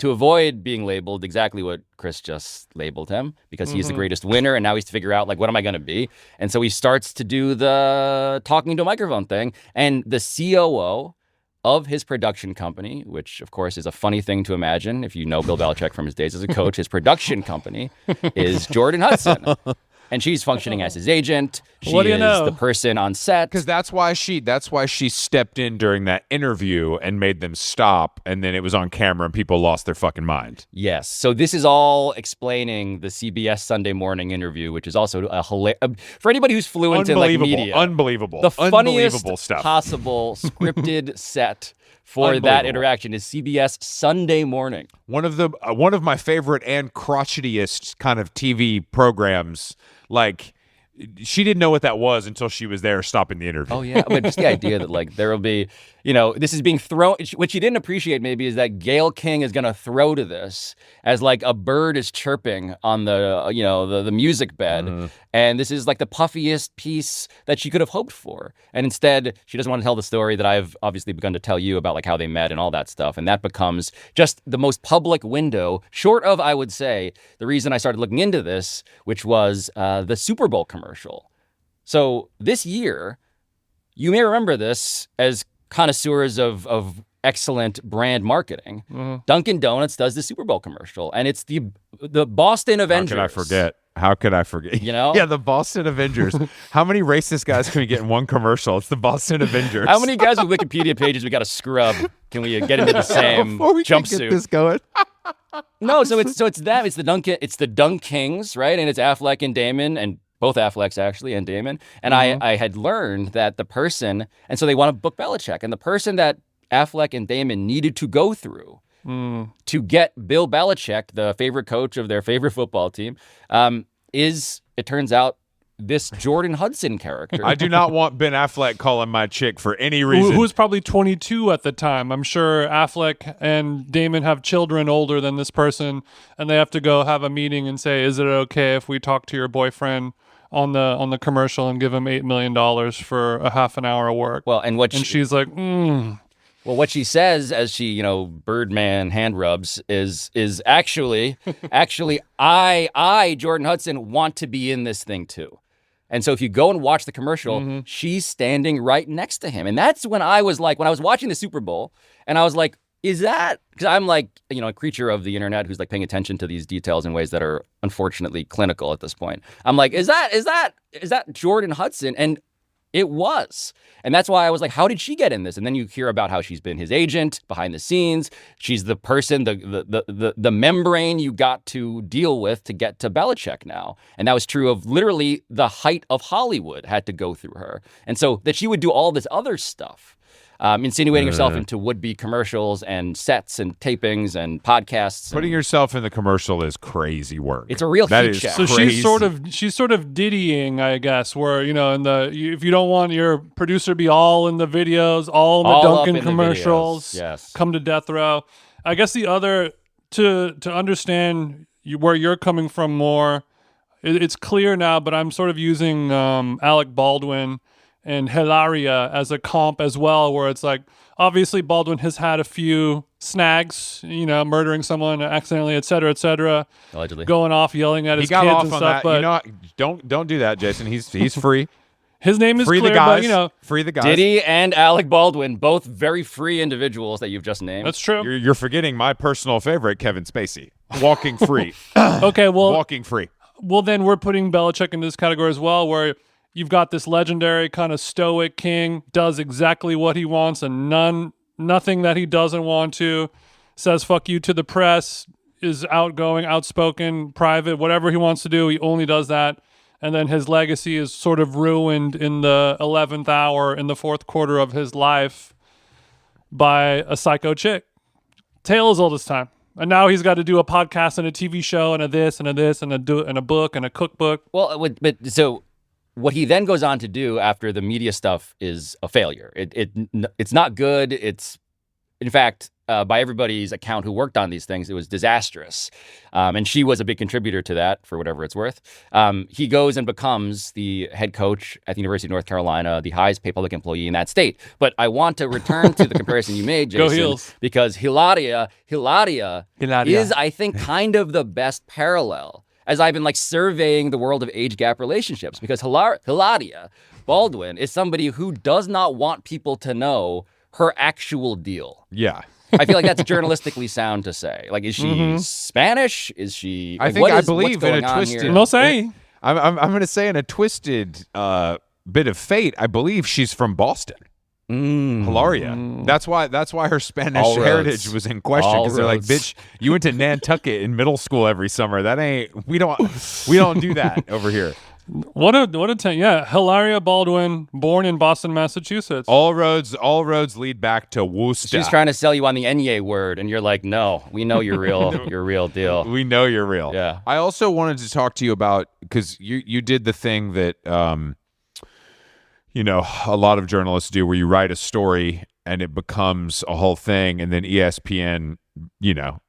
avoid being labeled exactly what Chris just labeled him, because he's the greatest winner, and now he's to figure out, like, what am I going to be? And so he starts to do the talking to a microphone thing, and the COO of his production company, which, of course, is a funny thing to imagine if you know Bill Belichick from his days as a coach. His production company is Jordan Hudson. And she's functioning as his agent. She is the person on set. Because that's why she stepped in during that interview and made them stop, and then it was on camera and people lost their fucking mind. Yes. So this is all explaining the CBS Sunday Morning interview, which is also for anybody who's fluent in like media. Unbelievable. The funniest unbelievable stuff. Possible scripted set for that interaction is CBS Sunday Morning. One of my favorite and crotchetiest kind of TV programs. Like, she didn't know what that was until she was there stopping the interview. Oh, yeah. But just the idea that, like, there will be, this is being thrown. What she didn't appreciate maybe is that Gayle King is going to throw to this as, like, a bird is chirping on the music bed. Mm-hmm. And this is, like, the puffiest piece that she could have hoped for. And instead, she doesn't want to tell the story that I've obviously begun to tell you about, like, how they met and all that stuff. And that becomes just the most public window, short of, I would say, the reason I started looking into this, which was the Super Bowl commercial. So this year, you may remember this as connoisseurs of excellent brand marketing. Dunkin' Donuts does the Super Bowl commercial, and it's the Boston Avengers. How could I forget? You know? Yeah, the Boston Avengers. How many racist guys can we get in one commercial? It's the Boston Avengers. How many guys with Wikipedia pages we got to scrub? Can we get into the same Before we can jumpsuit? get this going. No, so it's them. It's the Dunk Kings, right? And it's Affleck and Damon, and both Afflecks actually, and Damon. And I had learned that the person, and so they want to book Belichick, and the person that Affleck and Damon needed to go through to get Bill Belichick, the favorite coach of their favorite football team, is, it turns out, this Jordan Hudson character. I do not want Ben Affleck calling my chick for any reason. Who was probably 22 at the time. I'm sure Affleck and Damon have children older than this person, and they have to go have a meeting and say, is it okay if we talk to your boyfriend on the commercial and give him $8 million for a half an hour of work? Well, and she's like, Well, what she says as she, Birdman hand rubs is actually, I, Jordan Hudson, want to be in this thing too. And so if you go and watch the commercial, she's standing right next to him. And that's when I was like, when I was watching the Super Bowl, and I was like, is that, because I'm like, a creature of the internet who's like paying attention to these details in ways that are unfortunately clinical at this point. I'm like, is that Jordan Hudson? And it was. And that's why I was like, how did she get in this? And then you hear about how she's been his agent behind the scenes. She's the person, the membrane you got to deal with to get to Belichick now. And that was true of literally the height of Hollywood had to go through her. And so that she would do all this other stuff, insinuating herself into would-be commercials and sets and tapings and podcasts. Putting yourself in the commercial is crazy work. It's a real heat check. So crazy. she's sort of diddying, I guess, where if you don't want your producer to be all in the videos, all in the Dunkin' commercials, yes, come to death row. I guess the other to understand where you're coming from more, it's clear now, but I'm sort of using Alec Baldwin and Hilaria as a comp as well, where it's like, obviously Baldwin has had a few snags, murdering someone accidentally, et cetera, allegedly going off, yelling at his kids and stuff. But don't do that, Jason. He's free. His name is free clear, the guys. but free the guys. Diddy and Alec Baldwin, both very free individuals that you've just named. That's true. You're forgetting my personal favorite, Kevin Spacey. Walking free. Okay, well, walking free. Well, then we're putting Belichick in this category as well, where you've got this legendary kind of stoic king, does exactly what he wants and nothing that he doesn't want to, says fuck you to the press, is outgoing, outspoken, private, whatever he wants to do, he only does that. And then his legacy is sort of ruined in the 11th hour, in the fourth quarter of his life, by a psycho chick. Tale as old as time. And now he's got to do a podcast and a TV show and a this and a this and a book and a cookbook. Well, but so what he then goes on to do after the media stuff is a failure. It's not good. It's, in fact, by everybody's account who worked on these things, it was disastrous. And she was a big contributor to that, for whatever it's worth. He goes and becomes the head coach at the University of North Carolina, the highest paid public employee in that state. But I want to return to the comparison you made, Jason. Go Heels. Because Hilaria is, I think, kind of the best parallel, as I've been surveying the world of age gap relationships, because Hilaria Baldwin is somebody who does not want people to know her actual deal. Yeah. I feel like that's journalistically sound to say. Is she Spanish? Is she? I believe in a twisted. No say. I'm going to say in a twisted bit of fate, I believe she's from Boston. Hilaria. That's why her Spanish heritage was in question, because they're like, bitch, you went to Nantucket in middle school every summer. That ain't we don't do that over here. What a yeah, Hilaria Baldwin, born in Boston, Massachusetts. All roads lead back to Worcester. She's trying to sell you on the Enye word, and you're like, no, we know you're real. You're real deal. We know you're real. Yeah. I also wanted to talk to you about, because you did the thing that a lot of journalists do, where you write a story and it becomes a whole thing, and then ESPN,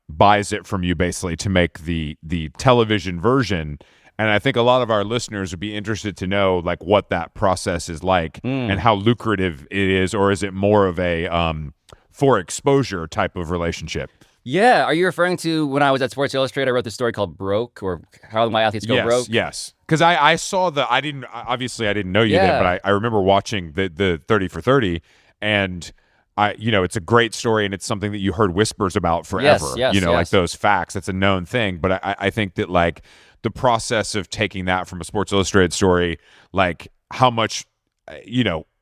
buys it from you basically to make the television version. And I think a lot of our listeners would be interested to know what that process is like and how lucrative it is, or is it more of a for exposure type of relationship? Yeah. Are you referring to when I was at Sports Illustrated, I wrote this story called Broke, or How My Athletes Go Broke? Yes. Because I saw I didn't know you then, but I remember watching the 30 for 30, and it's a great story and it's something that you heard whispers about forever. Yes, like those facts. It's a known thing. But I think that like the process of taking that from a Sports Illustrated story, like how much,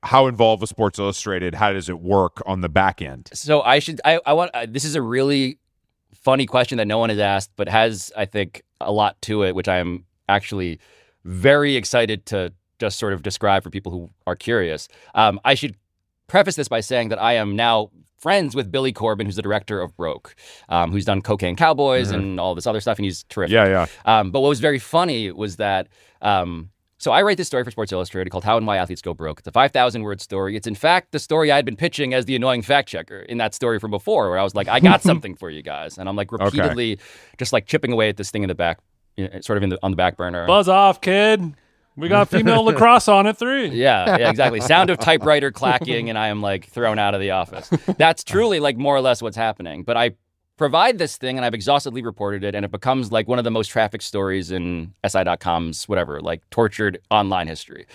how involved with Sports Illustrated, how does it work on the back end? So this is a really funny question that no one has asked, but has, I think, a lot to it, which I am actually very excited to just sort of describe for people who are curious. I should preface this by saying that I am now friends with Billy Corben, who's the director of Broke, who's done Cocaine Cowboys and all this other stuff, and he's terrific. Yeah. But what was very funny was that, so I write this story for Sports Illustrated called How and Why Athletes Go Broke. It's a 5,000-word story. It's, in fact, the story I had been pitching as the annoying fact checker in that story from before, where I was like, I got something for you guys. And I'm like repeatedly just like chipping away at this thing in the back, sort of on the back burner. Buzz off, kid. We got female lacrosse on at 3. Yeah, exactly. Sound of typewriter clacking, and I am like thrown out of the office. That's truly like more or less what's happening. But I provide this thing, and I've exhaustively reported it, and it becomes like one of the most trafficked stories in SI.com's whatever, like tortured online history.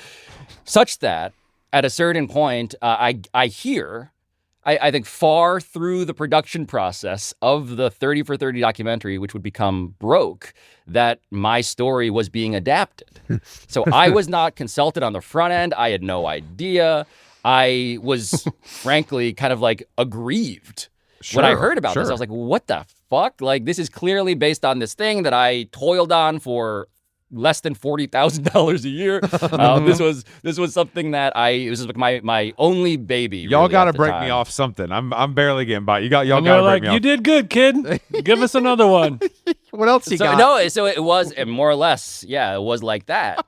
Such that at a certain point, I think far through the production process of the 30 for 30 documentary, which would become Broke, that my story was being adapted. So I was not consulted on the front end. I had no idea. I was frankly kind of like aggrieved. When I heard about this, I was like, what the fuck? Like, this is clearly based on this thing that I toiled on for less than $40,000 a year. This was something that it was like my only baby. Y'all really, got to break me off something. I'm barely getting by. Y'all got to break me off. You did good, kid. Give us another one. What else you got? No, so it was more or less, it was like that.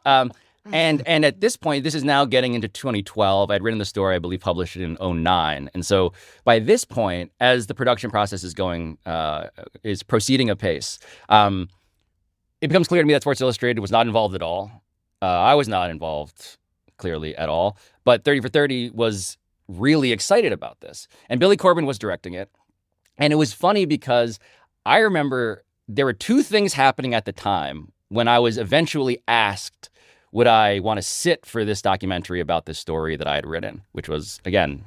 And at this point, this is now getting into 2012. I'd written the story, I believe, published it in 2009. And so by this point, as the production process is proceeding apace, it becomes clear to me that Sports Illustrated was not involved at all. I was not involved, clearly, at all. But 30 for 30 was really excited about this. And Billy Corben was directing it. And it was funny because I remember there were two things happening at the time when I was eventually asked, would I want to sit for this documentary about this story that I had written, which was, again,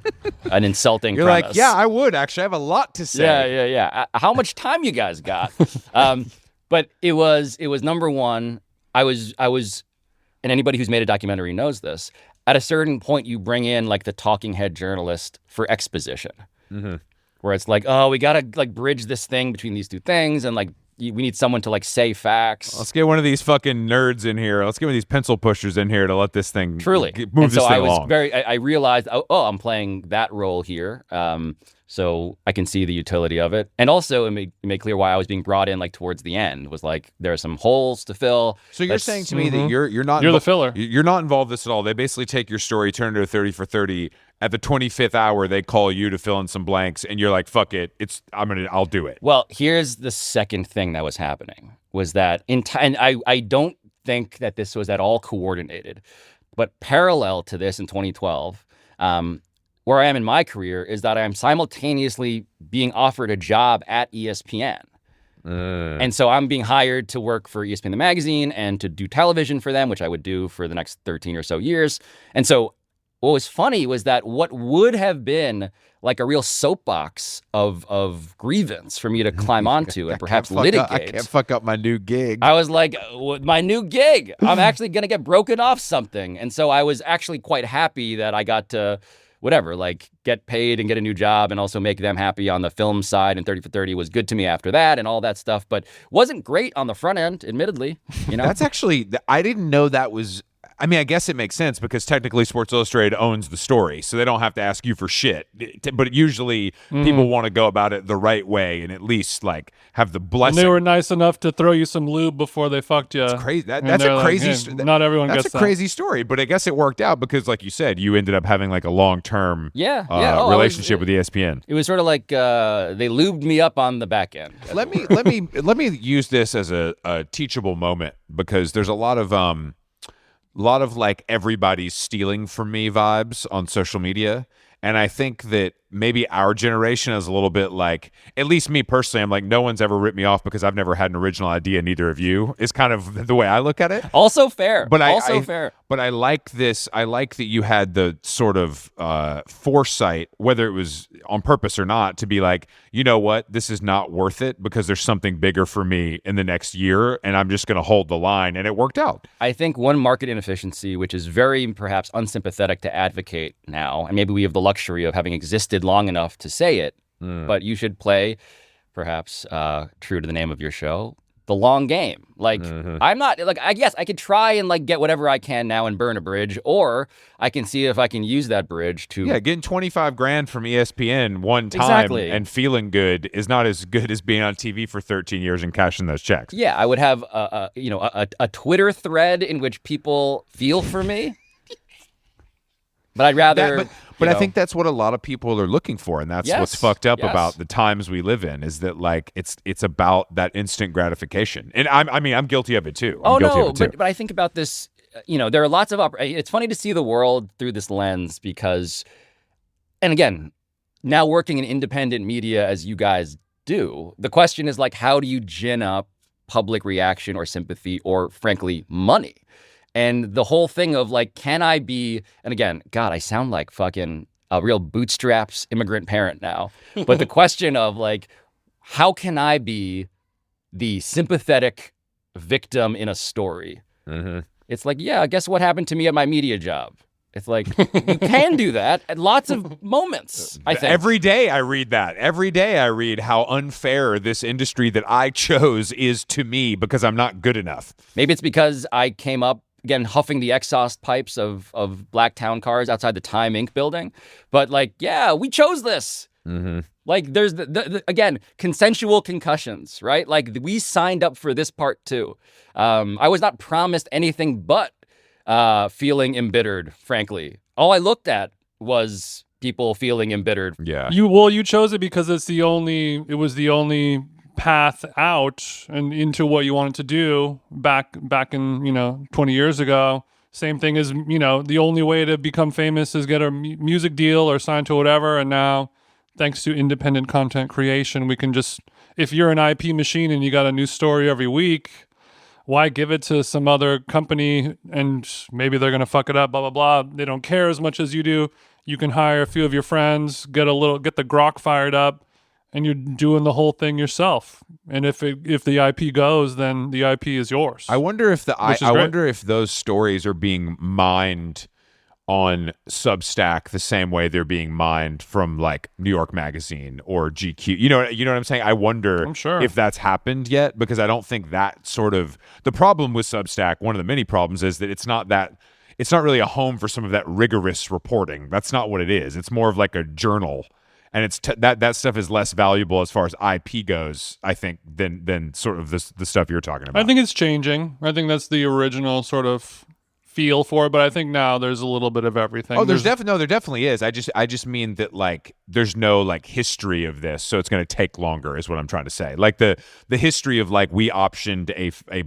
an insulting You're premise. like, yeah, I would. Actually, I have a lot to say. Yeah. How much time you guys got? But it was number one. I was, and anybody who's made a documentary knows this. At a certain point, you bring in like the talking head journalist for exposition, where it's like, oh, we gotta like bridge this thing between these two things, and like we need someone to like say facts. Let's get one of these fucking nerds in here. Let's get one of these pencil pushers in here to let this thing truly move this thing along. I realized, I'm playing that role here. So I can see the utility of it. And also it made clear why I was being brought in like towards the end. Was like there are some holes to fill. So you're saying to me that you're not the filler. You're not involved in this at all. They basically take your story, turn it into a 30 for 30. At the 25th hour, they call you to fill in some blanks, and you're like, "Fuck it, I'll do it." Well, here's the second thing that was happening was that and I don't think that this was at all coordinated, but parallel to this in 2012. Where I am in my career is that I am simultaneously being offered a job at ESPN. And so I'm being hired to work for ESPN the magazine and to do television for them, which I would do for the next 13 or so years. And so what was funny was that what would have been like a real soapbox of grievance for me to climb onto and perhaps litigate. I can't fuck up my new gig. I was like, my new gig, I'm actually going to get broken off something. And so I was actually quite happy that I got to get paid and get a new job and also make them happy on the film side. And 30 for 30 was good to me after that and all that stuff, but wasn't great on the front end, admittedly. That's actually, I didn't know that was, I mean, I guess it makes sense because technically Sports Illustrated owns the story, so they don't have to ask you for shit. But usually people want to go about it the right way and at least like have the blessing. And they were nice enough to throw you some lube before they fucked you. That's crazy. That's a crazy. Not everyone gets that. That's a crazy story, but I guess it worked out because, like you said, you ended up having like a long-term relationship with ESPN. It was sort of like they lubed me up on the back end. Let me use this as a teachable moment because there's a lot of like everybody's stealing from me vibes on social media. And I think that maybe our generation is a little bit like, at least me personally, I'm like, no one's ever ripped me off because I've never had an original idea, neither of you, is kind of the way I look at it. Also fair. But fair. But I like this. I like that you had the sort of foresight, whether it was on purpose or not, to be like, you know what, this is not worth it because there's something bigger for me in the next year, and I'm just going to hold the line. And it worked out. I think one market inefficiency, which is very perhaps unsympathetic to advocate now, and maybe we have the luxury of having existed long enough to say it, but you should play, perhaps true to the name of your show, the long game. Like, I'm not, like, I guess I could try and, like, get whatever I can now and burn a bridge, or I can see if I can use that bridge to... Yeah, getting $25,000 from ESPN one time and feeling good is not as good as being on TV for 13 years and cashing those checks. Yeah, I would have, a Twitter thread in which people feel for me. But I'd rather... But I think that's what a lot of people are looking for, and that's what's fucked up about the times we live in, is that, like, it's about that instant gratification. And I'm guilty of it too. But I think about this, there are lots of it's funny to see the world through this lens because, and again, now working in independent media as you guys do, the question is, like, how do you gin up public reaction or sympathy or, frankly, money? And the whole thing of, like, can I be, and again, God, I sound like fucking a real bootstraps immigrant parent now. But the question of, like, how can I be the sympathetic victim in a story? It's like, yeah, guess what happened to me at my media job? It's like, you can do that at lots of moments, I think. Every day I read that. Every day I read how unfair this industry that I chose is to me because I'm not good enough. Maybe it's because I came up, again, huffing the exhaust pipes of black town cars outside the Time Inc. building. But, like, yeah, we chose this. Like, there's, again, consensual concussions, right? Like, we signed up for this part, too. I was not promised anything but feeling embittered, frankly. All I looked at was people feeling embittered. Yeah. You chose it because it was the only path out and into what you wanted to do back in 20 years ago. Same thing as the only way to become famous is get a music deal or sign to whatever. And now, thanks to independent content creation, we can just, if you're an IP machine and you got a new story every week, why give it to some other company and maybe they're gonna fuck it up, blah blah blah. They don't care as much as you do. You can hire a few of your friends, get the Grok fired up, and you're doing the whole thing yourself. And if the IP goes, then the IP is yours. I wonder if if those stories are being mined on Substack the same way they're being mined from, like, New York Magazine or GQ. You know what I'm saying? I wonder if that's happened yet, because I don't think that sort of, the problem with Substack, one of the many problems, is that it's not really a home for some of that rigorous reporting. That's not what it is. It's more of like a journal. And it's that stuff is less valuable as far as IP goes, I think, than sort of the stuff you're talking about. I think it's changing. I think that's the original sort of feel for it, but I think now there's a little bit of everything. Oh, there definitely is. I just mean that, like, there's no, like, history of this, so it's going to take longer, is what I'm trying to say. Like, the history of, like, we optioned a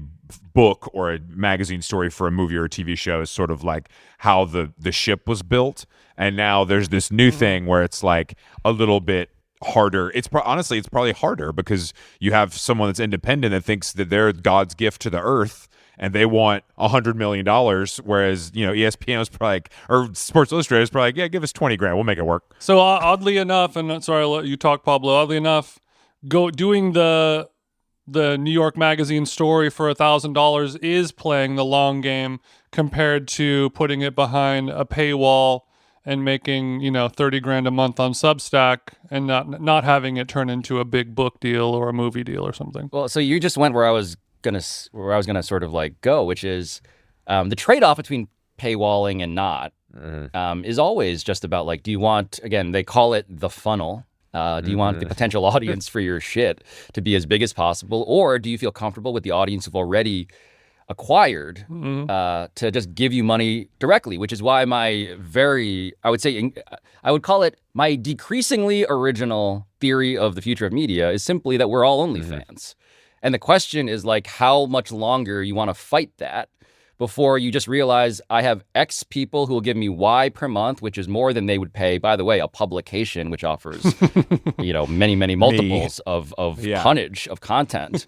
book or a magazine story for a movie or a TV show is sort of like how the ship was built, and now there's this new thing where it's, like, a little bit harder. Honestly, it's probably harder because you have someone that's independent that thinks that they're God's gift to the earth, and they want $100 million, whereas, ESPN was probably like, or Sports Illustrated was probably like, yeah, give us $20,000, we'll make it work. So oddly enough, and sorry, I'll let you talk, Pablo. Oddly enough, doing the New York Magazine story for $1,000 is playing the long game compared to putting it behind a paywall and making $30,000 a month on Substack and not having it turn into a big book deal or a movie deal or something. Well, so you just went where I was gonna sort of, like, go, which is the trade-off between paywalling and not is always just about, like, do you want, again, they call it the funnel. Do you want the potential audience for your shit to be as big as possible, or do you feel comfortable with the audience you've already acquired to just give you money directly? Which is why I would call it my decreasingly original theory of the future of media is simply that we're all OnlyFans. And the question is, like, how much longer you want to fight that before you just realize I have X people who will give me Y per month, which is more than they would pay, by the way, a publication which offers, many, many multiples of tonnage of content.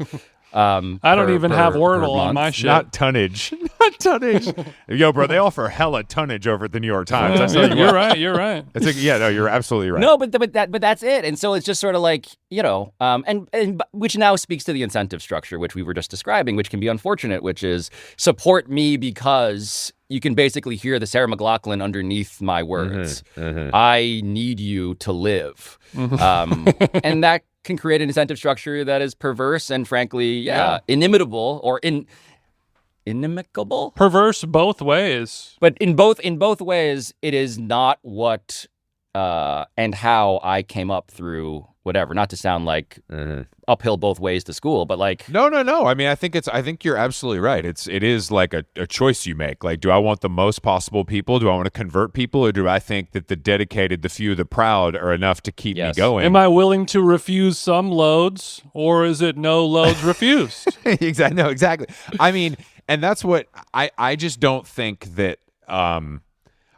I don't even have Wordle on my shit. Not tonnage. Not tonnage. Yo, bro, they offer hella tonnage over at the New York Times. You're right. You're right. It's like, no, you're absolutely right. No, but that's it. And so it's just sort of like, and which now speaks to the incentive structure, which we were just describing, which can be unfortunate, which is support me because you can basically hear the Sarah McLachlan underneath my words. I need you to live. And that can create an incentive structure that is perverse and frankly, inimitable or inimicable. Perverse both ways. But in both ways, it is not what and how I came up through whatever. Not to sound like uphill both ways to school, but like no. I mean, I think you're absolutely right. It is like a choice you make. Like, do I want the most possible people? Do I want to convert people, or do I think that the dedicated, the few, the proud are enough to keep me going? Am I willing to refuse some loads, or is it no loads refused? Exactly. No, exactly. I mean, and that's what I just don't think that.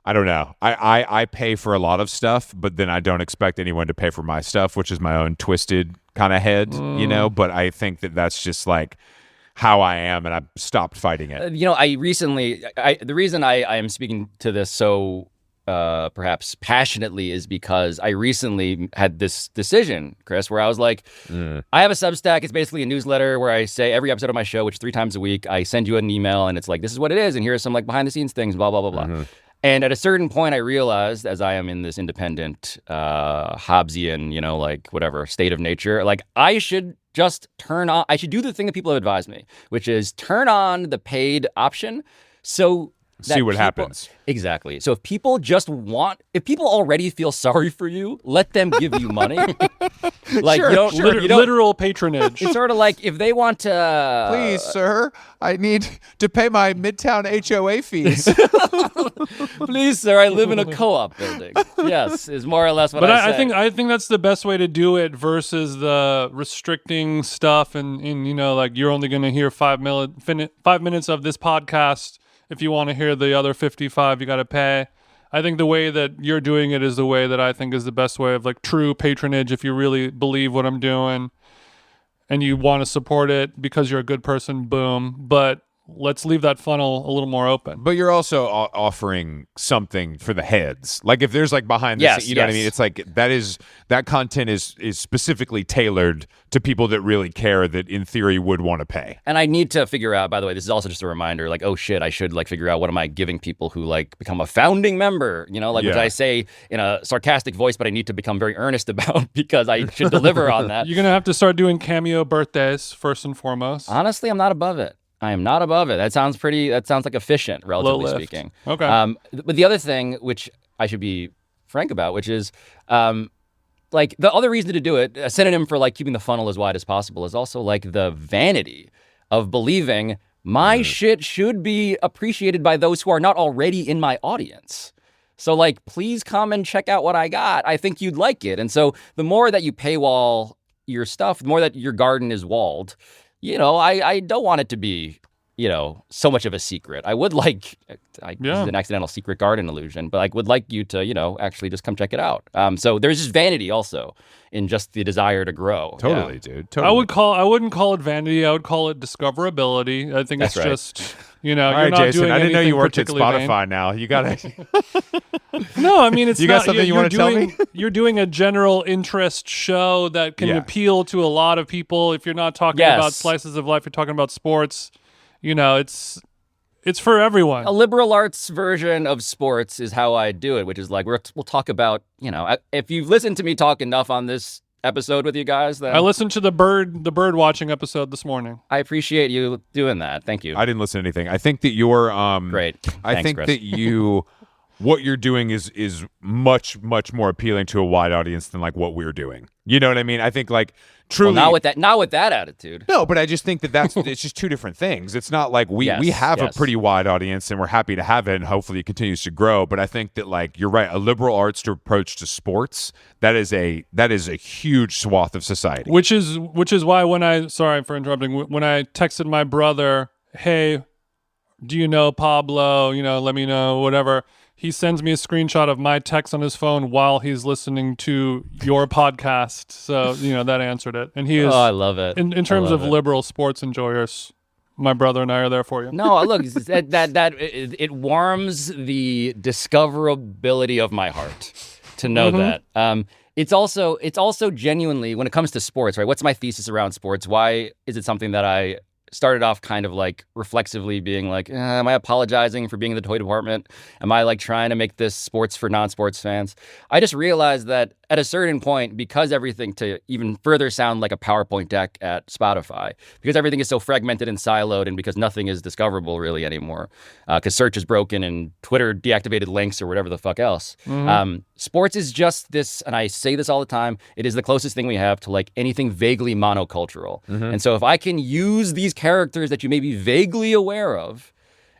I don't know. I pay for a lot of stuff, but then I don't expect anyone to pay for my stuff, which is my own twisted kind of head, But I think that that's just like how I am, and I stopped fighting it. The reason I am speaking to this so perhaps passionately is because I recently had this decision, Chris, where I was like, I have a Substack. It's basically a newsletter where I say every episode of my show, which is 3 times a week, I send you an email, and it's like, this is what it is, and here's some like behind the scenes things, blah, blah, blah, blah. And at a certain point, I realized, as I am in this independent, Hobbesian, like whatever, state of nature, like I should just I should do the thing that people have advised me, which is turn on the paid option. So see what happens. Exactly. So if people already feel sorry for you, let them give you money. Like sure, literal patronage. It's sort of like if they want to. Please, sir, I need to pay my Midtown HOA fees. Please, sir, I live in a co-op building. Yes, is more or less what I say. I think that's the best way to do it versus the restricting stuff and like you're only going to hear 5 minutes of this podcast. If you want to hear the other 55, you got to pay. I think the way that you're doing it is the way that I think is the best way of like true patronage. If you really believe what I'm doing and you want to support it because you're a good person, boom. But let's leave that funnel a little more open. But you're also offering something for the heads. Like if there's like behind the scenes, what I mean? It's like that content is specifically tailored to people that really care, that in theory would want to pay. And I need to figure out, by the way, this is also just a reminder, like, oh shit, I should like figure out what am I giving people who like become a founding member, which I say in a sarcastic voice, but I need to become very earnest about because I should deliver on that. You're going to have to start doing cameo birthdays first and foremost. Honestly, I'm not above it. I am not above it. That sounds like efficient, relatively speaking. Okay. But the other thing, which I should be frank about, which is like the other reason to do it, a synonym for like keeping the funnel as wide as possible, is also like the vanity of believing my shit should be appreciated by those who are not already in my audience. So like, please come and check out what I got. I think you'd like it. And so the more that you paywall your stuff, the more that your garden is walled. I don't want it to be, so much of a secret. I would like, this is an accidental secret garden illusion, but I would like you to, actually just come check it out. So there's just vanity also in just the desire to grow. Totally, dude. Totally. I wouldn't call it vanity. I would call it discoverability. I think That's it's right. just, all right, not Jason, doing I didn't know you worked at particularly Spotify vain. now. You got to. No, I mean, it's You not. got something you want to tell me? You're doing a general interest show that can appeal to a lot of people. If you're not talking about slices of life, you're talking about sports. It's for everyone. A liberal arts version of sports is how I do it, which is like we'll talk about, if you've listened to me talk enough on this episode with you guys, then I listened to the bird watching episode this morning. I appreciate you doing that. Thank you. I didn't listen to anything. I think that you're great. I Thanks, think Chris. that you what you're doing is much more appealing to a wide audience than like what we're doing. You know what I mean? I think like truly not with that attitude. No, but I just think that it's just two different things. It's not like we have a pretty wide audience and we're happy to have it and hopefully it continues to grow. But I think that like you're right, a liberal arts approach to sports, that is a huge swath of society. Which is why sorry for interrupting, when I texted my brother, hey, do you know Pablo? Let me know, whatever. He sends me a screenshot of my text on his phone while he's listening to your podcast. So, that answered it. And he is, I love it. In terms of liberal sports enjoyers, my brother and I are there for you. No, look, it warms the discoverability of my heart to know that. It's also genuinely, when it comes to sports, right? What's my thesis around sports? Why is it something that I started off kind of like reflexively being like, am I apologizing for being in the toy department? Am I like trying to make this sports for non-sports fans? I just realized that at a certain point, because everything, to even further sound like a PowerPoint deck at Spotify, because everything is so fragmented and siloed and because nothing is discoverable really anymore, because search is broken and Twitter deactivated links or whatever the fuck else. Sports is just this, and I say this all the time, it is the closest thing we have to like anything vaguely monocultural. And so if I can use these characters that you may be vaguely aware of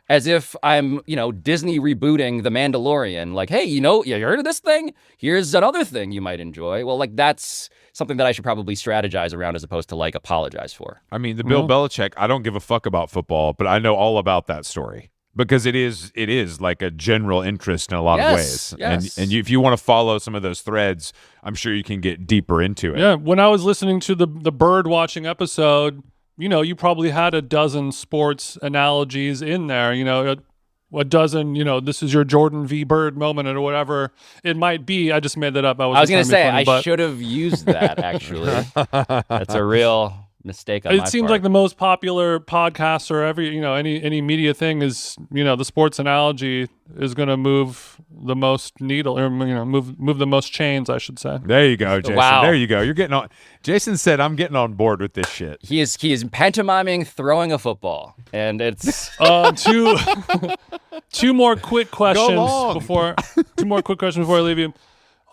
as if I'm, Disney rebooting The Mandalorian, like, hey, you heard of this thing? Here's another thing you might enjoy. Well, like, that's something that I should probably strategize around as opposed to, like, apologize for. I mean, the Bill Belichick, I don't give a fuck about football, but I know all about that story. Because it is like a general interest in a lot of ways. Yes. And if you want to follow some of those threads, I'm sure you can get deeper into it. Yeah, when I was listening to the bird watching episode, you probably had a dozen sports analogies in there, a dozen, this is your Jordan v. Bird moment or whatever it might be. I just made that up. I was going to say, I should have used that, actually. That's a real mistake on my part. It seems like the most popular podcast or any media thing is, the sports analogy is going to move the most needle or, move the most chains, I should say. There you go, Jason. Wow. There you go. You're getting on. Jason said, I'm getting on board with this shit. He is pantomiming throwing a football, and it's two more quick questions before I leave you.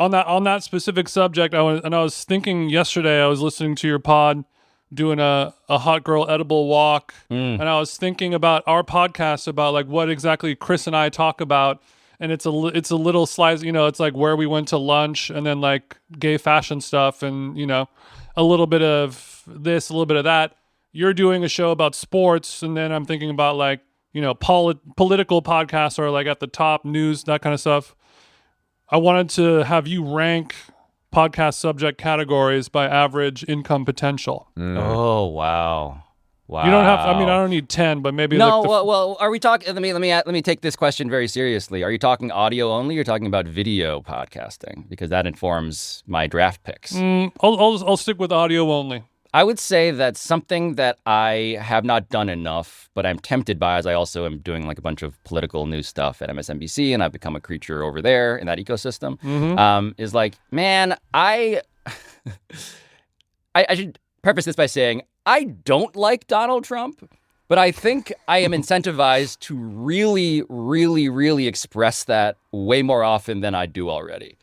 On that specific subject, I was thinking yesterday, I was listening to your pod doing a hot girl edible walk, and I was thinking about our podcast, about like what exactly Chris and I talk about, and it's a little slice, it's like where we went to lunch, and then like gay fashion stuff, and a little bit of this, a little bit of that. You're doing a show about sports, and then I'm thinking about like political podcasts or like at the top news, that kind of stuff. I wanted to have you rank podcast subject categories by average income potential. Oh, wow. You don't have. I don't need 10, but maybe. No. Well, are we talking? Let me take this question very seriously. Are you talking audio only? Or are you talking about video podcasting? Because that informs my draft picks. I'll stick with audio only. I would say that's something that I have not done enough, but I'm tempted by, as I also am doing like a bunch of political news stuff at MSNBC, and I've become a creature over there in that ecosystem. Is like, man, I should preface this by saying I don't like Donald Trump, but I think I am incentivized to really, really, really express that way more often than I do already.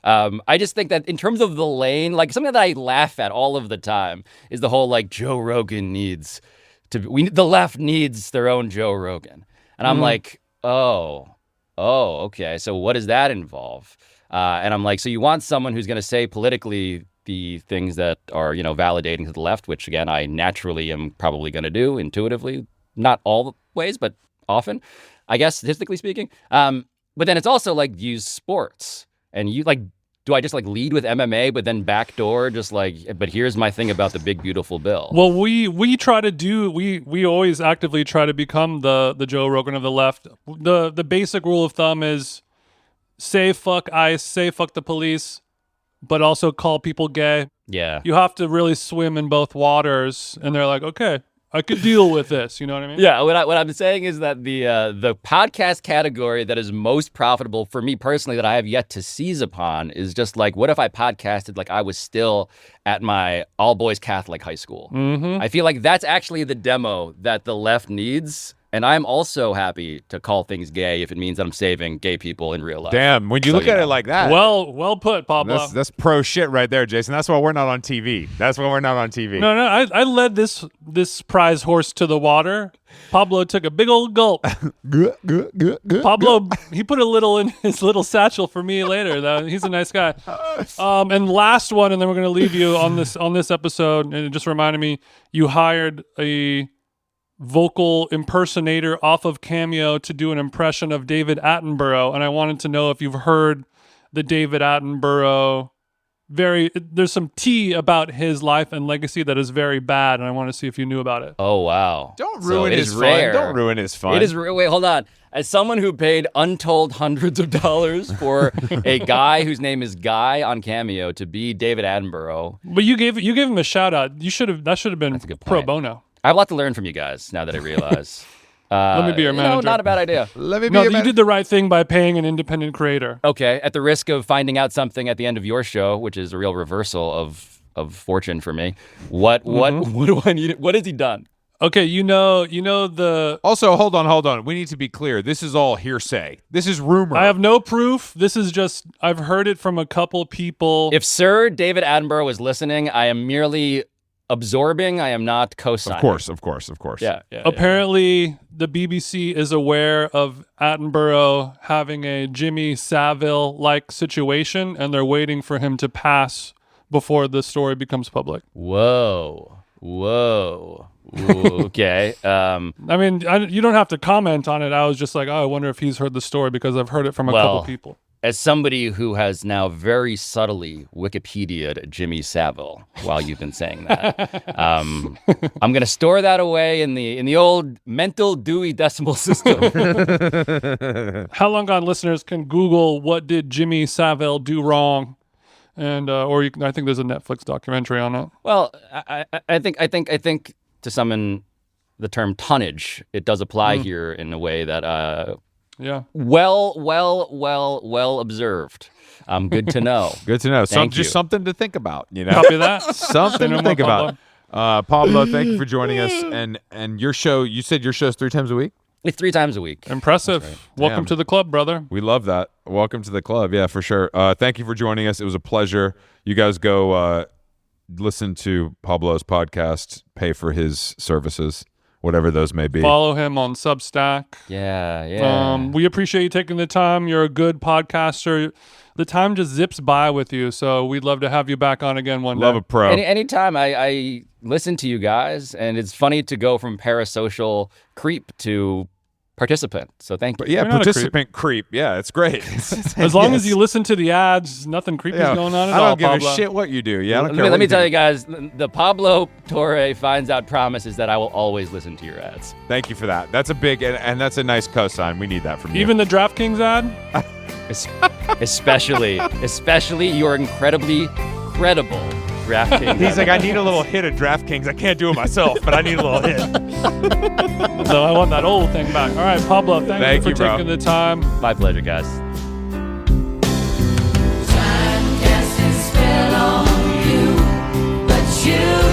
I just think that in terms of the lane, like something that I laugh at all of the time is the whole like Joe Rogan the left needs their own Joe Rogan. And I'm like, oh, okay. So what does that involve? And I'm like, so you want someone who's going to say politically the things that are, validating to the left, which again, I naturally am probably going to do intuitively, not all the ways, but often, I guess, statistically speaking. But then it's also like use sports. And you like, do I just like lead with MMA, but then backdoor just like, but here's my thing about the big, beautiful bill? Well, we try to do, we always actively try to become the Joe Rogan of the left. The basic rule of thumb is say fuck ICE, say fuck the police, but also call people gay. Yeah. You have to really swim in both waters. And they're like, okay, I could deal with this. You know what I mean? Yeah. What I'm saying is that the podcast category that is most profitable for me personally that I have yet to seize upon is just like, what if I podcasted like I was still at my all boys Catholic high school? I feel like that's actually the demo that the left needs. And I'm also happy to call things gay if it means that I'm saving gay people in real life. Damn, when you look at it like that. Well put, Pablo. That's pro shit right there, Jason. That's why we're not on TV. No, I led this prize horse to the water. Pablo took a big old gulp. Pablo, he put a little in his little satchel for me later, though. He's a nice guy. And last one, and then we're going to leave you on this episode. And it just reminded me, you hired a vocal impersonator off of Cameo to do an impression of David Attenborough, and I wanted to know if you've heard the David Attenborough. There's some tea about his life and legacy that is very bad, and I want to see if you knew about it. Oh wow! Don't ruin his fun. Don't ruin his fun. It is. Wait, hold on. As someone who paid untold hundreds of dollars for a guy whose name is Guy on Cameo to be David Attenborough, but you gave him a shout out. That should have been That's a good pro point. bono. I have a lot to learn from you guys now that I realize. Let me be your manager. Not a bad idea. You did the right thing by paying an independent creator. Okay, at the risk of finding out something at the end of your show, which is a real reversal of fortune for me. What do I need? What has he done? Okay, you know the. Also, hold on. We need to be clear. This is all hearsay. This is rumor. I have no proof. This is just I've heard it from a couple people. If Sir David Attenborough is listening, I am merely absorbing. I am not co-signing. Of course. Yeah. Apparently, the BBC is aware of Attenborough having a Jimmy Savile-like situation, and they're waiting for him to pass before the story becomes public. Whoa. Okay. I mean, you don't have to comment on it. I was just like, I wonder if he's heard the story because I've heard it from a couple people. As somebody who has now very subtly Wikipedia'd Jimmy Savile while you've been saying that, I'm going to store that away in the old mental Dewey Decimal System. How Long Gone listeners can Google what did Jimmy Savile do wrong, and I think there's a Netflix documentary on it. Well, I think to summon the term tonnage, it does apply here in a way that. Yeah. Well observed. Good to know. Good to know. Thank you. Just something to think about, you know? Copy that. Something to think about. Pablo, thank you for joining us. And your show, you said your show's 3 times a week? It's 3 times a week. Impressive. Right. Welcome to the club, brother. We love that. Welcome to the club. Yeah, for sure. Thank you for joining us. It was a pleasure. You guys go listen to Pablo's podcast, pay for his services, whatever those may be. Follow him on Substack. Yeah. We appreciate you taking the time. You're a good podcaster. The time just zips by with you, so we'd love to have you back on again one day. Love a pro. Anytime I listen to you guys, and it's funny to go from parasocial creep to participant. So thank you. Yeah, participant creep. Yeah, it's great. As long as you listen to the ads, nothing creepy is going on at all. I don't give Pablo. a shit what you do. Yeah, I don't care. Let me tell you guys, the Pablo Torre Finds Out promise is that I will always listen to your ads. Thank you for that. That's a big and that's a nice cosign. We need that from you. Even the DraftKings ad? especially your incredibly credible DraftKings. He's like, I need a little hit of DraftKings. I can't do it myself, but I need a little hit. So I want that old thing back. All right, Pablo, thank you for taking the time. My pleasure, guys. Time casts its spell on you, but you